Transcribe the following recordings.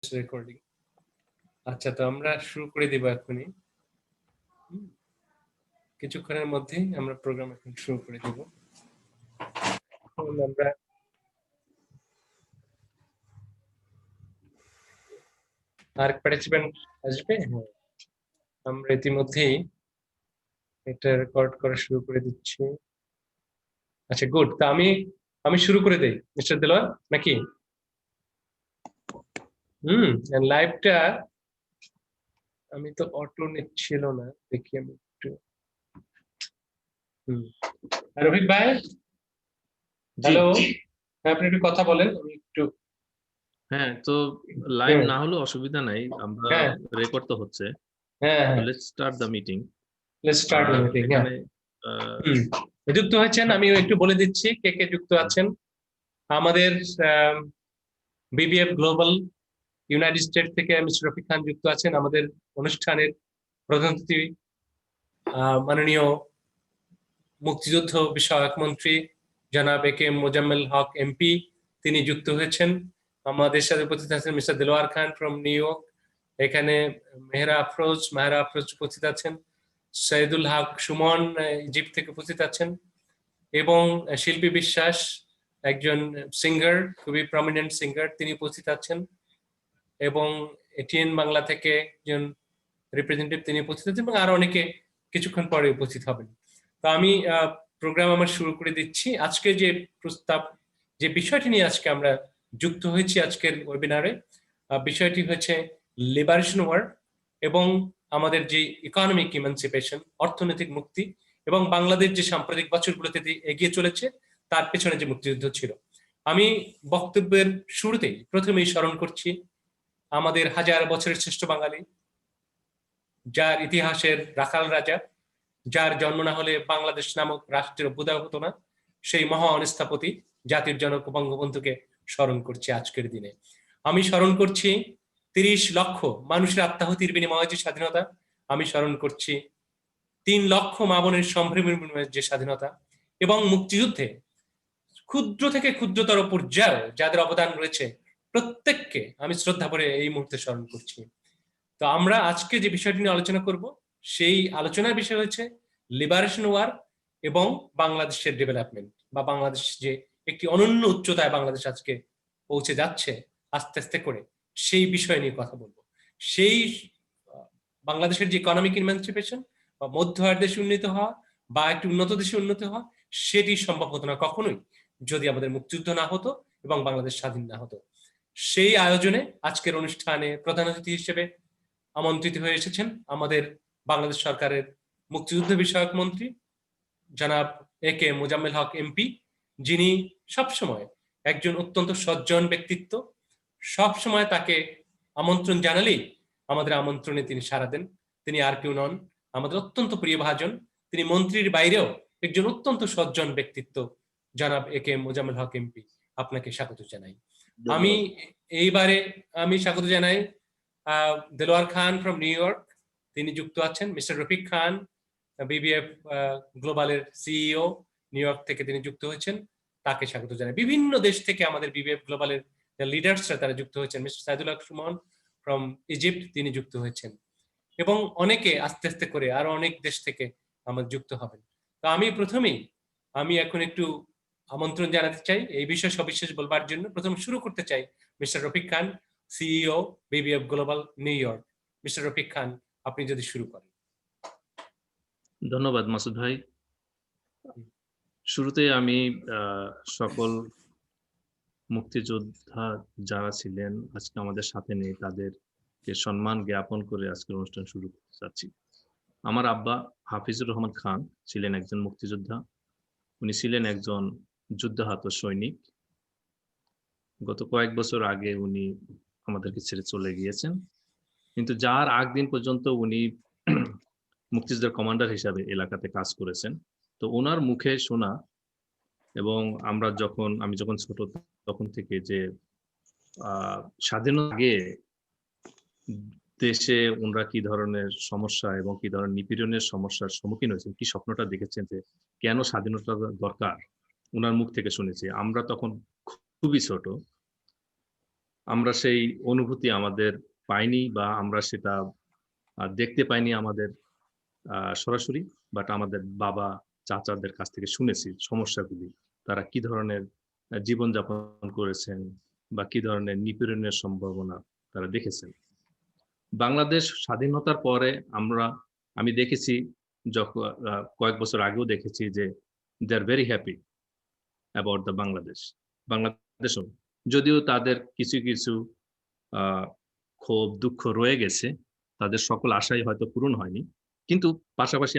Recording. আচ্ছা, তো আমরা শুরু করে দিব এখনই। কিছুক্ষণের মধ্যেই আমরা প্রোগ্রাম এখন শুরু করে দিব। আমরা আর পার্টিসিপেন্ট আসবে? হ্যাঁ, আমরা ইতিমধ্যেই এটা রেকর্ড করা শুরু করে দিচ্ছি। আচ্ছা, গুড। তা আমি আমি শুরু করে দেই মিস্টার দেলোয়ার, নাকি? লাইভটা আমি তো অটো নিচ্ছিল না, দেখি আমি একটু। রফিক ভাই, হ্যালো। আপনি একটু কথা বলেন, আমি একটু। হ্যাঁ, তো লাইভ না হলেও অসুবিধা নাই, আমরা হ্যাঁ রেকর্ড তো হচ্ছে। হ্যাঁ তো হ্যাঁ, let's start the meeting. Let's start the meeting. হ্যাঁ, এখানে যুক্ত হয়েছেন, আমি একটু বলে দিচ্ছি কে কে যুক্ত আছেন। আমাদের বিবিএফ গ্লোবাল ইউনাইটেড স্টেট থেকে মিস্টার রফিক খান যুক্ত আছেন। আমাদের অনুষ্ঠানের প্রধান অতিথি মাননীয় মুক্তিযুদ্ধ বিষয়ক মন্ত্রী জনাব এ কে মোজাম্মেল হক এমপি, তিনি যুক্ত হয়েছেন। আমাদের সাথে উপস্থিত আছেন mister Delwar Khan from new York. এখানে মাহেরা আফরোজ উপস্থিত আছেন। শহীদুল হক সুমন ইজিপ্ট থেকে উপস্থিত আছেন। এবং শিল্পী বিশ্বাস, একজন সিঙ্গার, খুবই প্রমিনেন্ট সিঙ্গার, তিনি উপস্থিত আছেন। এবং এটিএন বাংলা থেকে একজন রিপ্রেজেন্টেটিভ, তিনি উপস্থিত আছেন, এবং আরো অনেকে কিছুক্ষণ পরে উপস্থিত হবেন। তো আমি প্রোগ্রাম আমার শুরু করে দিচ্ছি। আজকে যে প্রস্তাব, যে বিষয়টি নিয়ে আজকে আমরা যুক্ত হয়েছি আজকের ওয়েবিনারে, বিষয়টি হচ্ছে লিবারেশন ওয়ার এবং আমাদের যে ইকোনমিক ইমানসিপেশন, অর্থনৈতিক মুক্তি, এবং বাংলাদেশ যে সাম্প্রতিক বছরগুলোতে এগিয়ে চলেছে তার পেছনে যে মুক্তিযুদ্ধ ছিল। আমি বক্তব্যের শুরুতেই প্রথমেই স্মরণ করছি আমাদের হাজার বছরের শ্রেষ্ঠ বাঙালি, যার ইতিহাসের রাখাল রাজা, যার জন্ম না হলে বাংলাদেশ নামক রাষ্ট্রের অভ্যুদয় হতো না, সেই মহান স্থপতি জাতির জনক বঙ্গবন্ধুকে স্মরণ করছি আজকের দিনে। আমি স্মরণ করছি 30 লক্ষ মানুষের আত্মাহুতির বিনিময়ে যে স্বাধীনতা। আমি স্মরণ করছি 3 লক্ষ মা বোনের সম্ভ্রমের বিনিময়ে যে স্বাধীনতা। এবং মুক্তিযুদ্ধে ক্ষুদ্র থেকে ক্ষুদ্রতর পর্যায়ে যাদের অবদান রয়েছে, প্রত্যেককে আমি শ্রদ্ধা করে এই মুহূর্তে স্মরণ করছি। তো আমরা আজকে যে বিষয়টি নিয়ে আলোচনা করব, সেই আলোচনার বিষয় হচ্ছে লিবারেশন ওয়ার এবং বাংলাদেশের ডেভেলপমেন্ট, বা বাংলাদেশ যে একটি অনন্য উচ্চতায় বাংলাদেশ আজকে পৌঁছে যাচ্ছে আস্তে আস্তে করে, সেই বিষয় নিয়ে কথা বলবো। সেই বাংলাদেশের যে ইকোনমিক ইমানসিপেশন, বা মধ্য আয়ের দেশে উন্নীত হওয়া, বা একটি উন্নত দেশে উন্নত হওয়া, সেটি সম্ভব হতো না কখনোই যদি আমাদের মুক্তিযুদ্ধ না হতো এবং বাংলাদেশ স্বাধীন না হতো। সেই আয়োজনে আজকের অনুষ্ঠানে প্রধান অতিথি হিসেবে আমন্ত্রিত হয়ে এসেছেন আমাদের বাংলাদেশ সরকারের মুক্তিযুদ্ধ বিষয়ক মন্ত্রী জনাব এ কে মোজাম্মেল হক এমপি, যিনি সবসময় একজন অত্যন্ত সজ্জন ব্যক্তিত্ব। সবসময় তাকে আমন্ত্রণ জানালেই আমাদের আমন্ত্রণে তিনি সাড়া দেন। তিনি আর কেউ নন, আমাদের অত্যন্ত প্রিয় ভাজন। তিনি মন্ত্রীর বাইরেও একজন অত্যন্ত সজ্জন ব্যক্তিত্ব। জনাব এ কে মোজাম্মেল হক এমপি, আপনাকে স্বাগত জানাই। আমি এইবারে আমি স্বাগত জানাই দেলোয়ার খান ফ্রম নিউ ইয়র্ক, তিনি যুক্ত আছেন। মিস্টার রফিক খান, বিবিএফ গ্লোবালের সিইও, নিউ ইয়র্ক থেকে তিনি যুক্ত হয়েছেন, তাকে স্বাগত জানাই। বিভিন্ন দেশ থেকে আমাদের বিবিএফ গ্লোবালের লিডার্সরা তারা যুক্ত হয়েছেন। Mister Saidul Haque Sumon from Egypt, তিনি যুক্ত হয়েছেন, এবং অনেকে আস্তে আস্তে করে আরো অনেক দেশ থেকে আমাদের যুক্ত হবেন। তো আমি এখন একটু আমন্ত্রণ জানাতে চাই এই বিষয়ে সবিশেষ বলবার জন্য। প্রথম শুরু করতে চাই mister Rafiq Khan, CEO, BBF global, New York. Mister Rafiq Khan, আপনি যদি শুরু করেন। ধন্যবাদ মাসুদ ভাই। শুরুতে আমি সকল মুক্তিযোদ্ধা যারা ছিলেন আজকে আমাদের সাথে নেই, তাদেরকে সম্মান জ্ঞাপন করে আজকের অনুষ্ঠান শুরু করতে চাচ্ছি। আমার আব্বা হাফিজুর রহমান খান ছিলেন একজন মুক্তিযোদ্ধা। উনি ছিলেন একজন যুদ্ধাহত সৈনিক। গত কয়েক বছর আগে উনি আমাদেরকে ছেড়ে চলে গিয়েছেন, কিন্তু যার আগ দিন পর্যন্ত উনি মুক্তিযোদ্ধার কমান্ডার হিসাবে এলাকাতে কাজ করেছেন। তো ওনার মুখে শোনা, এবং আমি যখন ছোট তখন থেকে, যে স্বাধীনতার আগে দেশে ওনারা কি ধরনের সমস্যা এবং কি ধরনের নিপীড়নের সমস্যার সম্মুখীন হয়েছেন, কি স্বপ্নটা দেখেছেন যে কেন স্বাধীনতা দরকার, ওনার মুখ থেকে শুনেছি। আমরা তখন খুবই ছোট। আমরা সেই অনুভূতি আমাদের পাইনি বা আমরা সেটা দেখতে পাইনি আমাদের সরাসরি, বাট আমাদের বাবা চাচাদের কাছ থেকে শুনেছি সমস্যাগুলি, তারা কি ধরনের জীবনযাপন করেছেন বা কি ধরনের নিপীড়নের সম্ভাবনা তারা দেখেছেন। বাংলাদেশ স্বাধীনতার পরে আমি দেখেছি, যখন কয়েক বছর আগেও দেখেছি যে they are very happy about the Bangladesh, যদিও তাদের কিছু কিছু ক্ষোভ দুঃখ রয়ে গেছে, তাদের সকল আশাই হয়তো পূরণ হয়নি, কিন্তু পাশাপাশি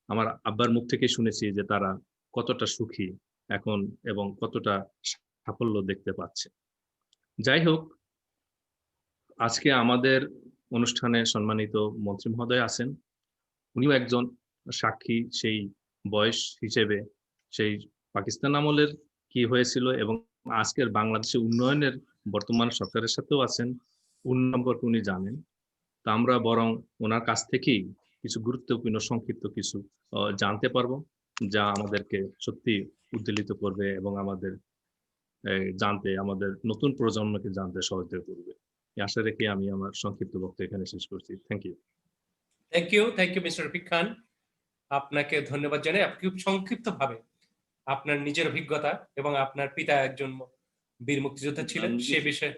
আমার আব্বার মুখ থেকে শুনেছি যে তারা কতটা সুখী এখন এবং কতটা সাফল্য দেখতে পাচ্ছে। যাই হোক, আজকে আমাদের অনুষ্ঠানে সম্মানিত মন্ত্রী মহোদয় আছেন, উনিও একজন সাক্ষী সেই বয়স হিসেবে, সেই পাকিস্তান আমলের কি হয়েছিল এবং আজকের বাংলাদেশের উন্নয়নের বর্তমান সরকারের সাথেও আছেন, উন্নয়ন সম্পর্কে উনি জানেন। তা আমরা বরং ওনার কাছ থেকেই কিছু গুরুত্বপূর্ণ সংক্ষিপ্ত কিছু জানতে পারবো, যা আমাদেরকে সত্যি উদ্বেলিত করবে এবং আমাদের আমাদের নতুন প্রজন্মকে জানতে সহযোগিতা করবে। এই আশা রেখে আমি আমার সংক্ষিপ্ত বক্তব্য এখানে শেষ করছি। Thank you. Thank you mister Rafiq Khan. আপনাকে ধন্যবাদ জানাই। আপনি খুব সংক্ষিপ্তভাবে আপনার নিজের অভিজ্ঞতা এবং আপনার পিতা একজন বীর মুক্তিযোদ্ধা ছিলেন সে বিষয়ে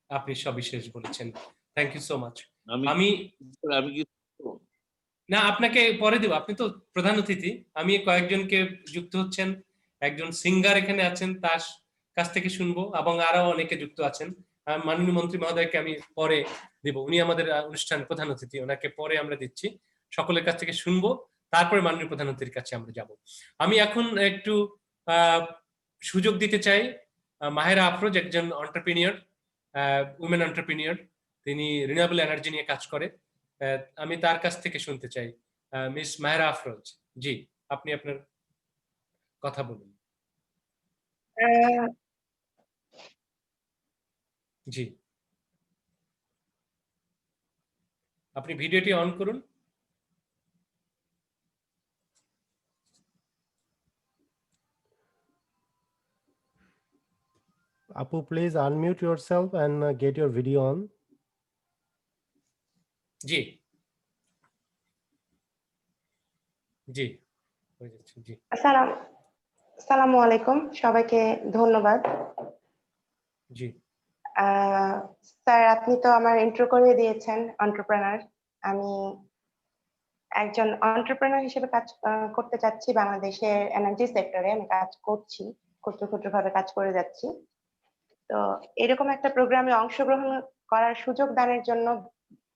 আপনি সবিশেষ বলেছেন। Thank you so much. আমি না, আপনাকে পরে দেব, আপনি তো প্রধান অতিথি। আমি কয়েকজনকে যুক্ত হচ্ছেন, একজন সিঙ্গার এখানে আছেন, তার কাছ থেকে শুনবো, এবং আরো অনেকে যুক্ত আছেন। মাননীয় মন্ত্রী মহোদয়কে আমি পরে দিব, উনি আমাদের অনুষ্ঠান প্রধান অতিথি, ওনাকে পরে আমরা দিচ্ছি। সকলের কাছ থেকে শুনবো, তারপরে মাননীয় প্রধান অতিথির কাছে আমরা যাব। আমি এখন একটু সুযোগ দিতে চাই মাহেরা আফরোজ, একজন এন্টারপ্রেনিয়র, উইমেন এন্টারপ্রেনিয়র, তিনি রিনিউয়েবল এনার্জি নিয়ে কাজ করে। আমি তার কাছ থেকে শুনতে চাই। মিস মাহেরা আফরোজ, জি, আপনি আপনার কথা বলুন। জি, আপনি ভিডিওটি অন করুন। Apu, please unmute yourself and get your video on. জি জি জি। আসসালামু আলাইকুম, সবাইকে ধন্যবাদ। জি স্যার, আপনি তো আমার ইন্ট্রো করে দিয়েছেন এন্টারপ্রেনার। আমি একজন এন্টারপ্রেনার হিসেবে কাজ করতে চাচ্ছি বাংলাদেশের এনার্জি সেক্টরে। আমি কাজ করছি, ক্ষুদ্র ক্ষুদ্র ভাবে কাজ করে যাচ্ছি। তো এরকম একটা প্রোগ্রামে অংশগ্রহণ করার সুযোগ দানের জন্য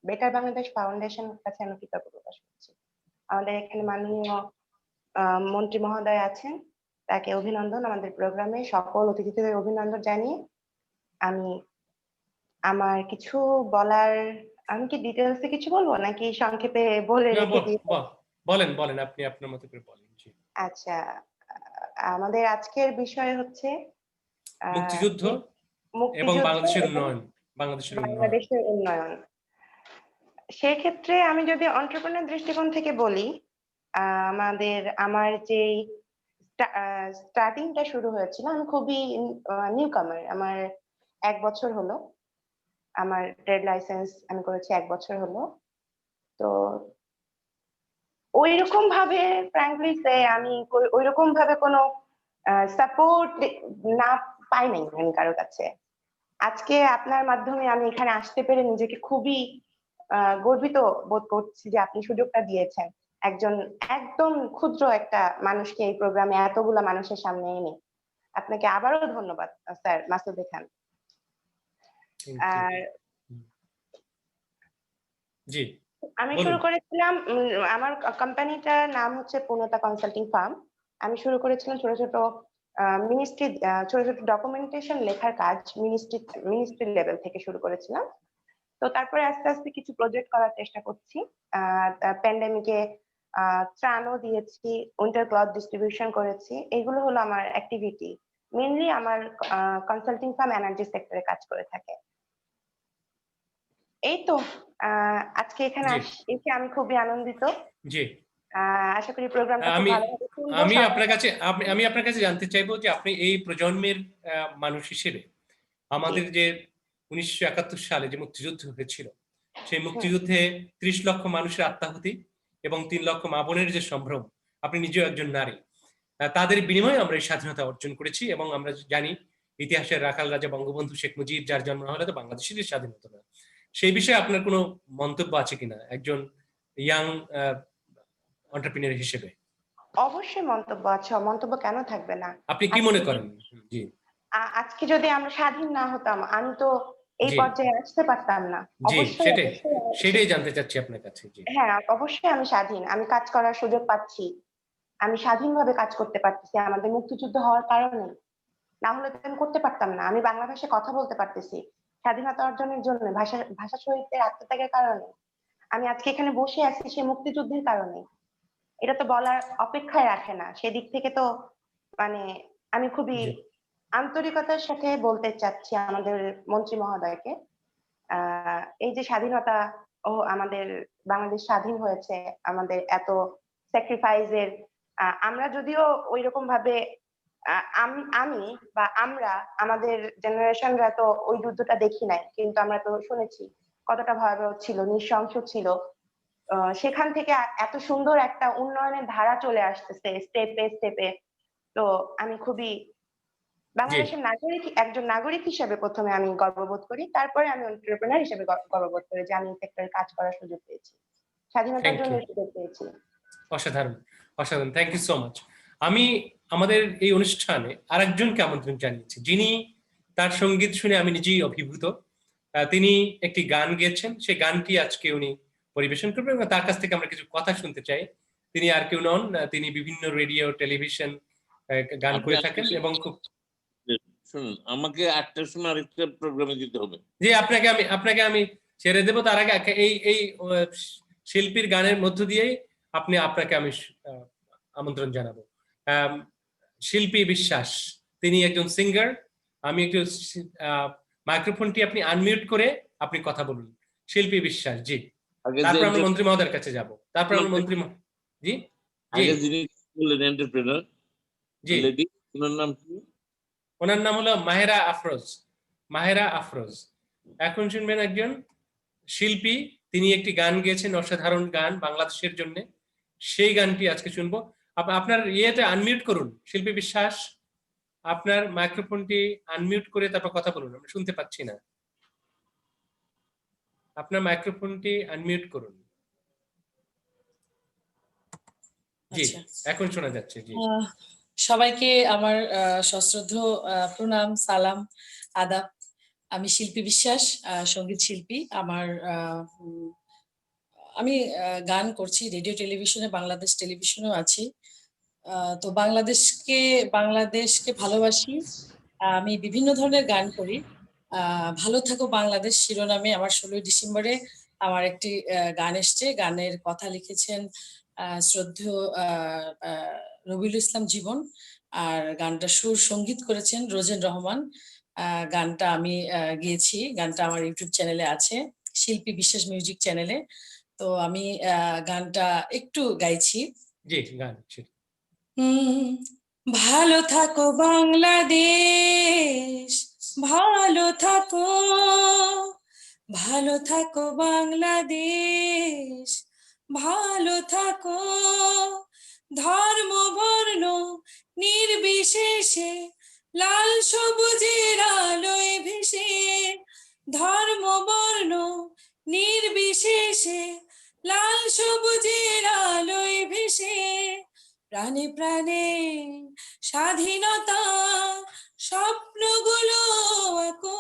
বেটার বাংলাদেশ ফাউন্ডেশনের কাছে আমি কৃতজ্ঞতা প্রকাশ করছি। আমাদের এখানে মাননীয় মন্ত্রী মহোদয় আছেন, তাকে অভিনন্দন। আমাদের প্রোগ্রামে সকল অতিথিদের অভিনন্দন জানিয়ে আমি আমার কিছু বলার, আমি কি ডিটেলসে কিছু বলবো নাকি সংক্ষেপে বলে রেখে দিই? বলেন বলেন, আপনি আপনার মতো করে বলেন। জি। আচ্ছা, আমাদের আজকের বিষয় হচ্ছে মুক্তিযুদ্ধ এবং বাংলাদেশের উন্নয়ন। বাংলাদেশের উন্নয়ন। সেক্ষেত্রে আমি যদি এন্টারপ্রেনার দৃষ্টিকোণ থেকে বলি, আমার যে স্টার্টিংটা শুরু হয়েছিল, আমি খুবই নিউ কামার। আমার 1 বছর হলো, আমার ট্রেড লাইসেন্স আমি করেছি 1 বছর হলো। তো ওইরকম ভাবে ফ্র্যাঙ্কলি সে আমি ওইরকম ভাবে কোনো সাপোর্ট না পাই নাই আমি কারো কাছে। আজকে আপনার মাধ্যমে আমি এখানে আসতে পেরে নিজেকে খুবই গর্বিত বোধ করছি যে আপনি সুযোগটা দিয়েছেন একজন একদম ক্ষুদ্র একটা মানুষকে এই প্রোগ্রামে এতগুলা মানুষের সামনে এনে। আপনাকে আবারও ধন্যবাদ স্যার মাসুদ খান। আর জি, আমি শুরু করেছিলাম, আমার কোম্পানিটার নাম হচ্ছে পূর্ণতা কনসাল্টিং ফার্ম। আমি শুরু করেছিলাম ছোট ছোট ডকুমেন্টেশন লেখার কাজ, মিনিস্ট্রি লেভেল থেকে শুরু করেছিলাম। তো তারপরে আস্তে আস্তে কিছু প্রজেক্ট করার চেষ্টা করছি। প্যান্ডেমিকে ত্রাণও দিয়েছি, উইন্টার ক্লথ ডিস্ট্রিবিউশন করেছি। এগুলো হলো আমার অ্যাক্টিভিটি। মেইনলি আমার কনসাল্টিং ফার্ম এনার্জি সেক্টরে কাজ করে থাকে। এই তো আজকে এখানে এসে আমি খুবই আনন্দিত। জি, আশা করি প্রোগ্রামটা খুব ভালোভাবে চলবে। আমি আপনার কাছে জানতে চাইবো যে আপনি এই প্রজন্মের মানুষ হিসেবে আমাদের যে 1971 সালে যে মুক্তিযুদ্ধ হয়েছিল, সেই মুক্তিযুদ্ধে 30 লক্ষ মানুষের আত্মাহুতি এবং 3 লক্ষ মা বোনের যে সম্ভ্রম, আপনি নিজেও একজন নারী, তাদের বিনিময়ে আমরা এই স্বাধীনতা অর্জন করেছি। এবং আমরা জানি ইতিহাসের রাখাল রাজা বঙ্গবন্ধু শেখ মুজিব, যার জন্ম না হলে তো বাংলাদেশের স্বাধীনতা না। সেই বিষয়ে আপনার কোনো মন্তব্য আছে কিনা একজন ইয়াং এন্টারপ্রেনিউর হিসেবে? অবশ্যই মন্তব্য আছে, মন্তব্য কেন থাকবে না। আপনি কি মনে করেন? জি, আজকে যদি আমরা স্বাধীন না হতাম, আমি তো এই জি, পর্যায়ে আসতে পারতাম না। জি, অবশ্যই সেটাই জানতে চাচ্ছি আপনার কাছে। জি, হ্যাঁ, অবশ্যই আমি স্বাধীন, আমি কাজ করার সুযোগ পাচ্ছি, আমি স্বাধীনভাবে কাজ করতে পারতেছি আমাদের মুক্তিযুদ্ধ হওয়ার কারণে। না হলে তো আমি করতে পারতাম না। আমি বাংলা ভাষায় কথা বলতে পারতেছি স্বাধীনতা অর্জনের জন্য, ভাষা শহীদদের আত্মত্যাগের কারণে। আমি আজকে এখানে বসে আছি সেই মুক্তিযুদ্ধের কারণে। এটা তো বলার অপেক্ষায় রাখে না। সেদিক থেকে তো মানে আমি খুবই জি, আন্তরিকতার সাথে বলতে চাচ্ছি আমাদের মন্ত্রী মহোদয়কে, এই যে স্বাধীনতা ও আমাদের বাংলাদেশ স্বাধীন হয়েছে আমাদের এত স্যাক্রিফাইসের, আমরা যদিও ওইরকম ভাবে আমি বা আমরা আমাদের জেনারেশনরা তো ওই যুদ্ধটা দেখি নাই, কিন্তু আমরা তো শুনেছি কতটা ভয়াবহ ছিল, নৃশংস ছিল। সেখান থেকে এত সুন্দর একটা উন্নয়নের ধারা চলে আসতেছে স্টেপে স্টেপে। তো আমি খুবই জি, বাংলাদেশের নাগরিক, একজন নাগরিক হিসেবে প্রথমে আমি গর্ববোধ করি, তারপরে আমি এন্টারপ্রেনার হিসেবে গর্ববোধ করি যে আমি এই সেক্টরে কাজ করার সুযোগ পেয়েছি, স্বাধীনতার থ্যাংক জন্য ইউ। সুযোগ পেয়েছি। অসাধারণ, অসাধারণ, থ্যাংক ইউ সো মাচ। আমি আমাদের এই অনুষ্ঠানে আরেকজনকে আমন্ত্রণ জানিয়েছি, যিনি, তার সঙ্গীত শুনে আমি নিজেই অভিভূত। তিনি একটি গান গেয়েছেন, সেই গানটি আজকে উনি পরিবেশন করবেন এবং তার কাছ থেকে আমরা কিছু কথা শুনতে চাই। তিনি আর কেউ নন, তিনি বিভিন্ন রেডিও, টেলিভিশন গান আপনি করে থাকেন এবং খুব। শুনুন, আমাকে 8টার সময় আরেকটা প্রোগ্রামে দিতে হবে। যে আপনাকে আমি ছেড়ে দেব, তার আগে এই শিল্পীর গানের মধ্য দিয়েই আপনাকে আমি আমন্ত্রণ জানাবো। শিল্পী বিশ্বাস, তিনি একজন সিঙ্গার। আমি একটু মাইক্রোফোনটি আপনি আনমিউট করে আপনি কথা বলুন। শিল্পী বিশ্বাস, জি। আগে যে তারপর আমরা মন্ত্রী মহোদয়ের কাছে যাব, তারপর আমরা মন্ত্রী জি, জি, আগে যিনি বললেন এন্টারপ্রেনার জি। লেডি, ওনার নাম কি? ওনার নাম হলো মাহেরা আফরোজ। মাহেরা আফরোজ। এখন শুনবেন একজন শিল্পী, তিনি একটি গান গেয়েছেন, অসাধারণ গান বাংলাদেশের জন্য। সেই গানটি আজকে শুনবো। আপনার ইয়েটা আনমিউট করুন শিল্পী বিশ্বাস, আপনার মাইক্রোফোনটি আনমিউট করে তারপর কথা বলুন, আমরা শুনতে পাচ্ছি না। আপনার মাইক্রোফোনটি আনমিউট করুন। জি, আচ্ছা, এখন শোনা যাচ্ছে। জি, সবাইকে আমার সশ্রদ্ধ প্রণাম, সালাম, আদাব। আমি শিল্পী বিশ্বাস, সঙ্গীত শিল্পী। আমি গান করছি রেডিও, টেলিভিশনে, বাংলাদেশ টেলিভিশনেও আছি। তো বাংলাদেশকে ভালোবাসি। আমি বিভিন্ন ধরনের গান করি। ভালো থাকো বাংলাদেশ শিরোনামে আমার 16ই ডিসেম্বরে আমার একটি গান এসছে। গানের কথা লিখেছেন শ্রদ্ধেয় রবিউল ইসলাম জীবন, আর গানটা সুর সঙ্গীত করেছেন রোজেন রহমান। গানটা আমি গেয়েছি, গানটা আমার ইউটিউব চ্যানেলে আছে, শিল্পী বিশ্বাস মিউজিক চ্যানেলে। তো আমি গানটা একটু গাইছি। জি, গান। ভালো থাকো বাংলাদেশ, ভালো থাকো, ভালো থাকো বাংলাদেশ, ভালো থাকো। ধর্ম বর্ণ নির্বিশেষে লাল সবুজের আলোয় ভেসে, ধর্ম বর্ণ নির্বিশেষে লাল সবুজের আলোয় ভেসে, প্রাণে প্রাণে স্বাধীনতা স্বপ্নগুলো আঁকো।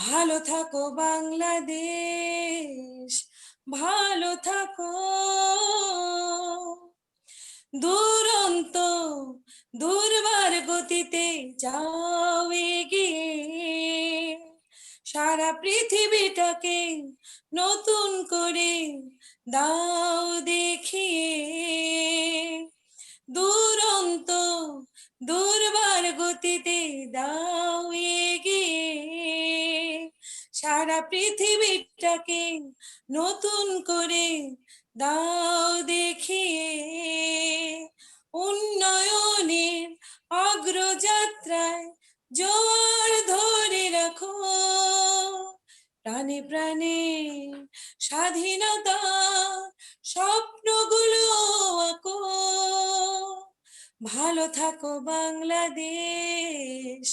ভালো থাকো বাংলাদেশ, ভালো থাকো। দুরন্ত দুর্বার গতিতে যাও এগিয়ে, সারা পৃথিবীটাকে নতুন করে দাও দেখিয়ে। দুরন্ত দুর্বার গতিতে দাও এগিয়ে, সারা পৃথিবীটাকে নতুন করে দাও দেখিয়ে। উন্নয়নের অগ্রযাত্রায় জোয়ার ধরে রাখো, প্রাণে প্রাণে স্বাধীনতা স্বপ্নগুলো আঁকো। ভালো থাকো বাংলাদেশ,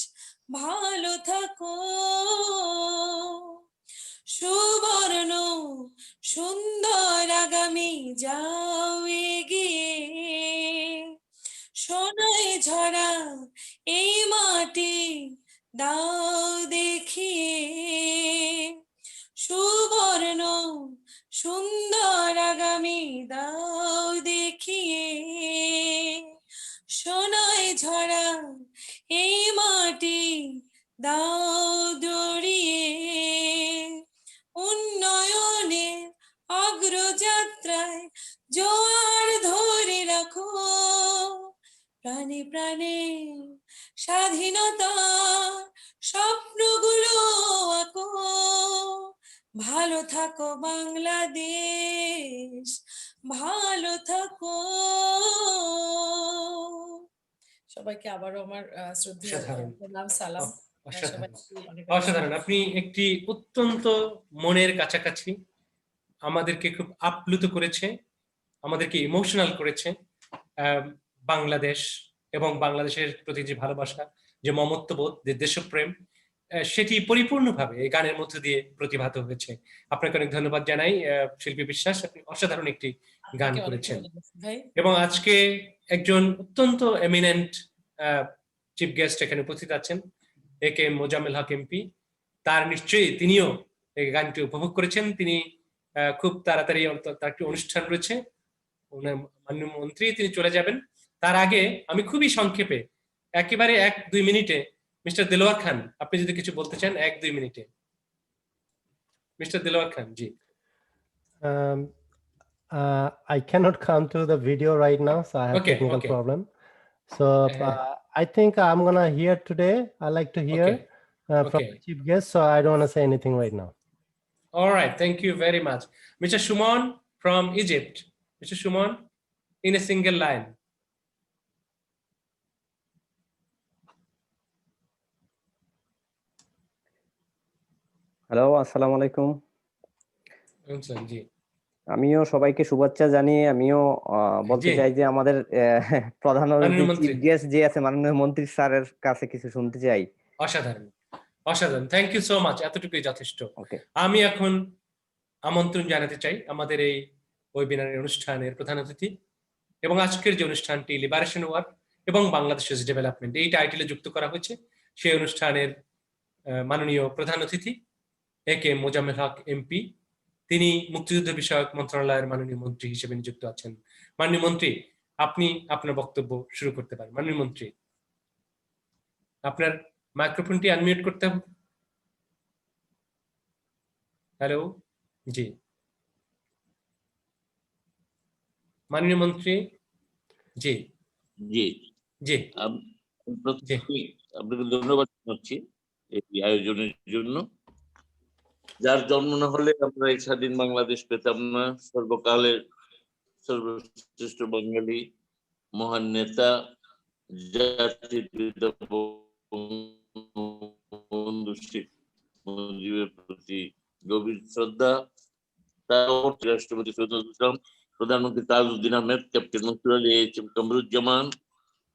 ভালো থাকো। সুবর্ণ সুন্দর আগামী যাও এগিয়ে, সোনায় ঝরা এই মাটি দাও দেখিয়ে। সুবর্ণ সুন্দর আগামী দাও দেখিয়ে, সোনায় ঝরা এই মাটি দাও দড়িয়ে। উন্নয়নের অগ্রযাত্রায় জোয়ার ধরে রাখো, প্রাণে প্রাণে স্বাধীনতা স্বপ্নগুলো আঁকো। ভালো থাকো বাংলাদেশ, ভালো থাকো। সবাইকে আবারও আমার শ্রদ্ধেয় অসাধারণ। প্রণাম সালাম। অসাধারণ, সবাইকে অনেক অনেক অসাধারণ। আপনি একটি অত্যন্ত মনের কাছাকাছি, আমাদেরকে খুব আপ্লুত করেছে, আমাদেরকে ইমোশনাল করেছে। বাংলাদেশ এবং বাংলাদেশের প্রতি যে ভালোবাসা, যে মমত্ববোধ, যে দেশপ্রেম, সেটি পরিপূর্ণভাবে এই গানের মধ্য দিয়ে প্রতিভাত হয়েছে। আপনাকে অনেক ধন্যবাদ জানাই শিল্পী বিশ্বাস, আপনি অসাধারণ একটি গান আপনাকে অনেক করেছেন। ধন্যবাদ ভাই। এবং আজকে একজন অত্যন্ত এমিনেন্ট চিফ গেস্ট এখানে উপস্থিত আছেন, একে মোজাম্মেল হক এমপি। তার নিশ্চয়ই তিনিও এই গানটি উপভোগ করেছেন। তিনি খুব তাড়াতাড়ি তার একটি অনুষ্ঠান রয়েছে, মাননীয় মন্ত্রী তিনি চলে যাবেন। তার আগে আমি খুবই সংক্ষেপে একেবারে 1-2 মিনিটে মিস্টার দেলোয়ার খান, আপনি যদি কিছু বলতে চান 1-2 মিনিটে। Mister Delwar Khan, G. I cannot come to the video right now, so I have Okay, technical okay. problem. So I think I'm gonna hear today. I like to hear from Okay. the chief guest, so I don't want to say anything right now. All right, thank you very much. Mr. Shumon from Egypt. Mr. Shumon, in a single line. Hello, আসসালামু আলাইকুম। জি। আমিও সবাইকে শুভেচ্ছা জানিয়ে আমিও বলতে জি। চাই যে আমাদের প্রধান মাননীয় অতিথি মন্ত্রী। চিফ গেস্ট যে আছে মাননীয় মন্ত্রী স্যারের কাছে কিছু শুনতে চাই। অসাধারণ, অসাধারণ, থ্যাংক ইউ সো মাচ, এতটুকুই যথেষ্ট। ওকে, আমি এখন আমন্ত্রণ জানাতে চাই আমাদের এই ওয়েবিনারের অনুষ্ঠানের প্রধান অতিথি এবং আজকের যে অনুষ্ঠানটি লিবারেশন ওয়ার এবং বাংলাদেশের ডেভেলপমেন্ট এই টাইটেলে যুক্ত করা হয়েছে, সেই অনুষ্ঠানের মাননীয় প্রধান অতিথি একে মোজাম্মেল হক এমপি। তিনি মুক্তিযুদ্ধ বিষয়ক মন্ত্রণালয়ের মাননীয় মন্ত্রী হিসেবে নিযুক্ত আছেন। মাননীয় মন্ত্রী, আপনি আপনার বক্তব্য শুরু করতে পারেন। মাননীয় মন্ত্রী, আপনার মাইক্রোফোনটি আনমিউট করতে হবে। হ্যালো, জি। মাননীয় মন্ত্রী, জি জি জি আপনাকে ধন্যবাদ জানাচ্ছি এই আয়োজনের জন্য। যার জন্ম না হলে আমরা এই স্বাধীন বাংলাদেশ পেতাম না। সর্বকালের সর্বশ্রেষ্ঠ বাঙালি মহান নেতা, জাতির পিতা বঙ্গবন্ধু শেখ মুজিবের প্রতি গভীর শ্রদ্ধা। রাষ্ট্রপতি সৈয়দ ইসলাম, প্রধানমন্ত্রী তাজউদ্দিন আহমেদ, ক্যাপ্টেন মনসুর আলী, এইচ.এম. কামরুজ্জামান,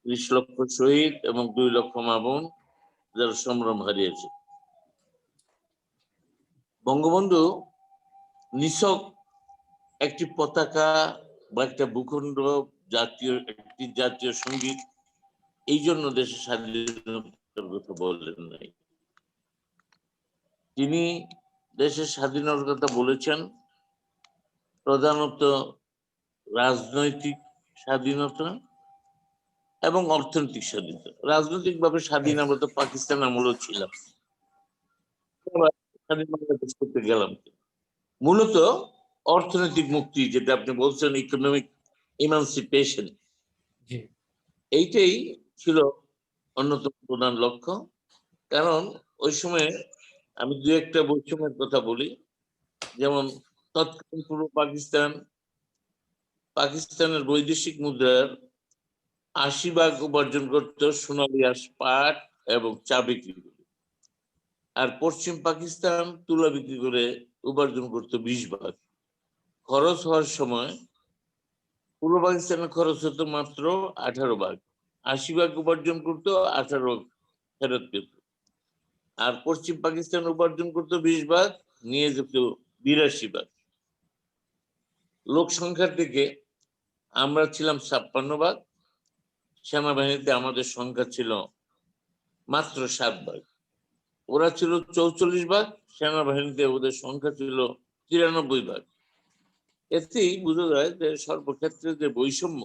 30 লক্ষ শহীদ এবং 2 লক্ষ মা বোন যারা সম্ভ্রম হারিয়েছে। বঙ্গবন্ধু নিছক একটি পতাকা বা একটা ভূখণ্ড, একটি জাতীয় সঙ্গীত এই জন্য দেশের স্বাধীনতার কথা বললেন নাই। তিনি দেশের স্বাধীনতার কথা বলেছেন প্রধানত রাজনৈতিক স্বাধীনতা এবং অর্থনৈতিক স্বাধীনতা। রাজনৈতিকভাবে স্বাধীন আমরা তো পাকিস্তান আমলেও ছিলাম, স্বাধীন বাংলাদেশ করতে গেলাম। মূলত অর্থনৈতিক মুক্তি, যেটা আপনি বলছেন ইকোনমিক ইমানসিপেশন, এইটাই ছিল অন্যতম প্রধান লক্ষ্য। কারণ ওই সময় আমি 2-1টা বৈষম্যের কথা বলি, যেমন তৎকালীন পূর্ব পাকিস্তানের বৈদেশিক মুদ্রার 80 ভাগ উপার্জন করত সোনালী আঁশ, পাট এবং চা বিক্রি করে। আর পশ্চিম পাকিস্তান তুলা বিক্রি করে উপার্জন করতো 20 ভাগ। খরচ হওয়ার সময় পূর্ব পাকিস্তানের খরচ হতো মাত্র 18 ভাগ, 80 ভাগ উপার্জন করতো, 18 ভাগ ফেরত পেত। আর পশ্চিম পাকিস্তান উপার্জন করতো 20 ভাগ, নিয়ে যেত 82 ভাগ। লোক সংখ্যার দিকে আমরা ছিলাম 56 ভাগ, সেনাবাহিনীতে আমাদের সংখ্যা ছিল মাত্র 7 ভাগ। ওরা ছিল 44 ভাগ, সেনাবাহিনীতে ওদের সংখ্যা ছিল 93 ভাগ। এতেই বোঝা যায় যে সর্বক্ষেত্রে যে বৈষম্য,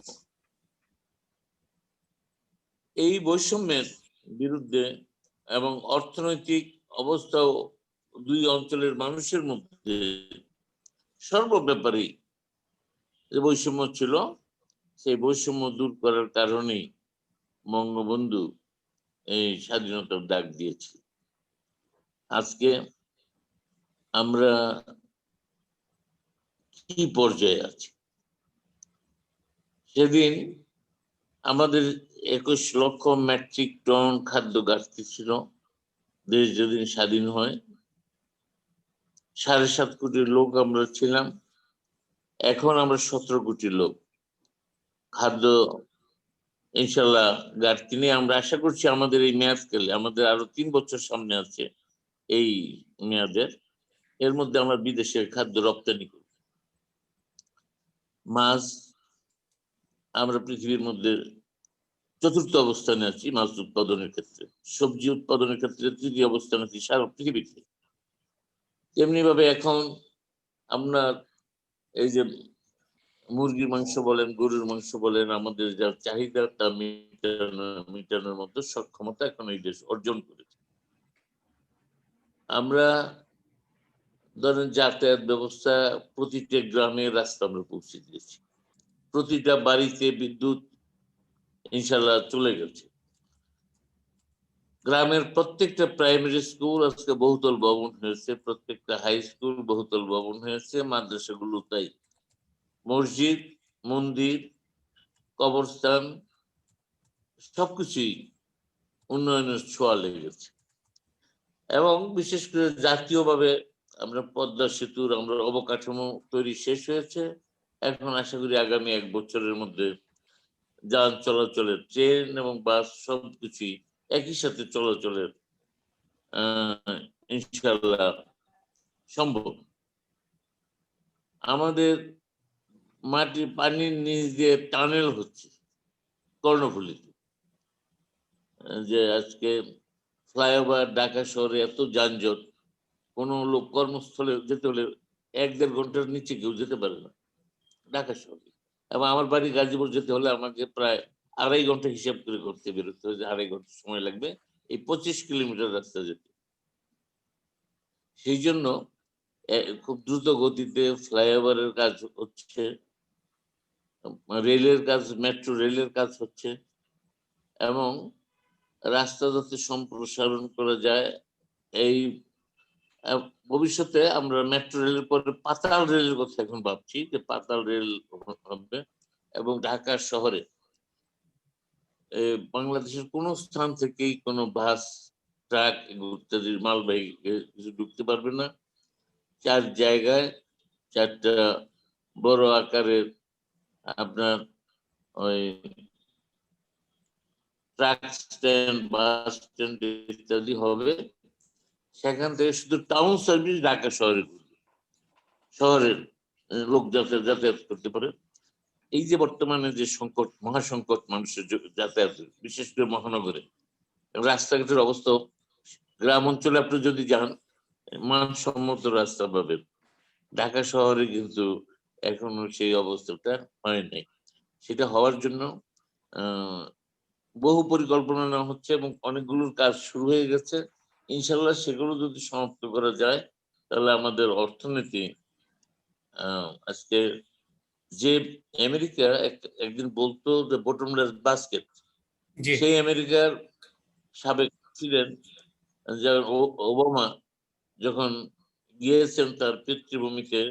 এই বৈষম্যের বিরুদ্ধে এবং অর্থনৈতিক অবস্থাও দুই অঞ্চলের মানুষের মধ্যে সর্ব ব্যাপারেই যে বৈষম্য ছিল, সেই বৈষম্য দূর করার কারণেই বঙ্গবন্ধু এই স্বাধীনতার ডাক দিয়েছিল। আজকে আমরা কি পর্যায়ে আছি? সেদিন আমাদের 21 লক্ষ মেট্রিক টন খাদ্য ঘাটতি ছিল। দেশ যেদিন স্বাধীন হয় 7.5 কোটি লোক আমরা ছিলাম, এখন আমরা 17 কোটি লোক। খাদ্য ইনশাল্লাহ ঘাটতি নিয়ে আমরা আশা করছি আমাদের এই মেয়াদকালে, আমাদের আরো 3 বছর সামনে আছে এই মেয়াদের, এর মধ্যে আমরা বিদেশের খাদ্য রপ্তানি করি। মাছ আমরা পৃথিবীর মধ্যে 4র্থ অবস্থানে আছি মাছ উৎপাদনের ক্ষেত্রে, সবজি উৎপাদনের ক্ষেত্রে 3য় অবস্থানে আছি সারা পৃথিবীতে। তেমনি ভাবে এখন আমরা এই যে মুরগির মাংস বলেন, গরুর মাংস বলেন, আমাদের যার চাহিদাটা মেটানোর মতো সক্ষমতা এখন এই দেশ অর্জন করেছে। আমরা ধরেন যাতায়াত ব্যবস্থা, প্রতিটা গ্রামে রাস্তা আমরা পৌঁছে দিয়েছি, প্রতিটা বাড়িতে বিদ্যুৎ ইনশাল্লাহ চলে গেছে। গ্রামের প্রত্যেকটা প্রাইমারি স্কুল আজকে বহুতল ভবন হয়েছে, প্রত্যেকটা হাই স্কুল বহুতল ভবন হয়েছে, মাদ্রাসাগুলো তাই। মসজিদ, মন্দির, কবরস্থান সবকিছুই উন্নয়নের ছোঁয়া লেগেছে। এবং বিশেষ করে জাতীয়ভাবে আমরা পদ্মা সেতুর আমরা অবকাঠামো তৈরি শেষ হয়েছে। এখন আশা করি আগামী 1 বছরের মধ্যে যান চলাচলের, ট্রেন এবং বাস সবকিছুই একই সাথে চলাচলের ইনশাল্লাহ সম্ভব। আমাদের মাটি পানির নিচ দিয়ে টানেল হচ্ছে কর্ণফুলীতে, যে আজকে ফ্লাইওভার, ঢাকা শহরে এত যানজট, কোনো লোক কর্মস্থলে যেতে হলে 1-1.5 ঘন্টার নিচে কেউ যেতে পারে না ঢাকা শহরে। এবং আমার বাড়ি গাজীপুর যেতে হলে আমাকে প্রায় 2.5 ঘন্টা হিসাব করে করতে বেরোতে হয়, যে 2.5 ঘন্টা সময় লাগবে এই 25 কিলোমিটার রাস্তা যেতে। সেই জন্য খুব দ্রুত গতিতে ফ্লাইওভারের কাজ হচ্ছে, রেলের কাজ, মেট্রো রেলের কাজ হচ্ছে, এবং রাস্তা যাতে সম্প্রসারণ করা যায়। এই ভবিষ্যতে আমরা মেট্রো রেলের পরে পাতাল রেলের কথা এখন ভাবছি, যে পাতাল রেল হবে এবং ঢাকা শহরে বাংলাদেশের কোন স্থান থেকেই কোনো বাস, ট্রাক ইত্যাদির মালবাহী কিছু ঢুকতে পারবে না। 4 জায়গায় 4টা বড় আকারের আপনার ওই ট্রাক স্ট্যান্ড, বাস স্ট্যান্ড ইত্যাদি হবে। সেখান থেকে শুধু টাউন সার্ভিস ঢাকা শহরের লোক যাতায়াত করতে পারে। এই যে বর্তমানে যে সংকট, মহাসংকট মানুষের যাতায়াত, বিশেষ করে মহানগরে রাস্তাঘাটের অবস্থা, গ্রাম অঞ্চলে আপনি যদি যান মানসম্মত রাস্তা পাবেন, ঢাকা শহরে কিন্তু এখনো সেই অবস্থাটা হয় নাই। সেটা হওয়ার জন্য বহু পরিকল্পনা নেওয়া হচ্ছে এবং অনেকগুলোর কাজ শুরু হয়ে গেছে। ইনশাল্লাহ সেগুলো যদি সমাপ্ত করা যায় তাহলে আমাদের অর্থনীতি, আজকে যে আমেরিকা একদিন বলতো যে বটমলেস বাস্কেট, সেই আমেরিকার সাবেক প্রেসিডেন্ট ওবামা যখন গিয়েছেন তার পিতৃভূমিতে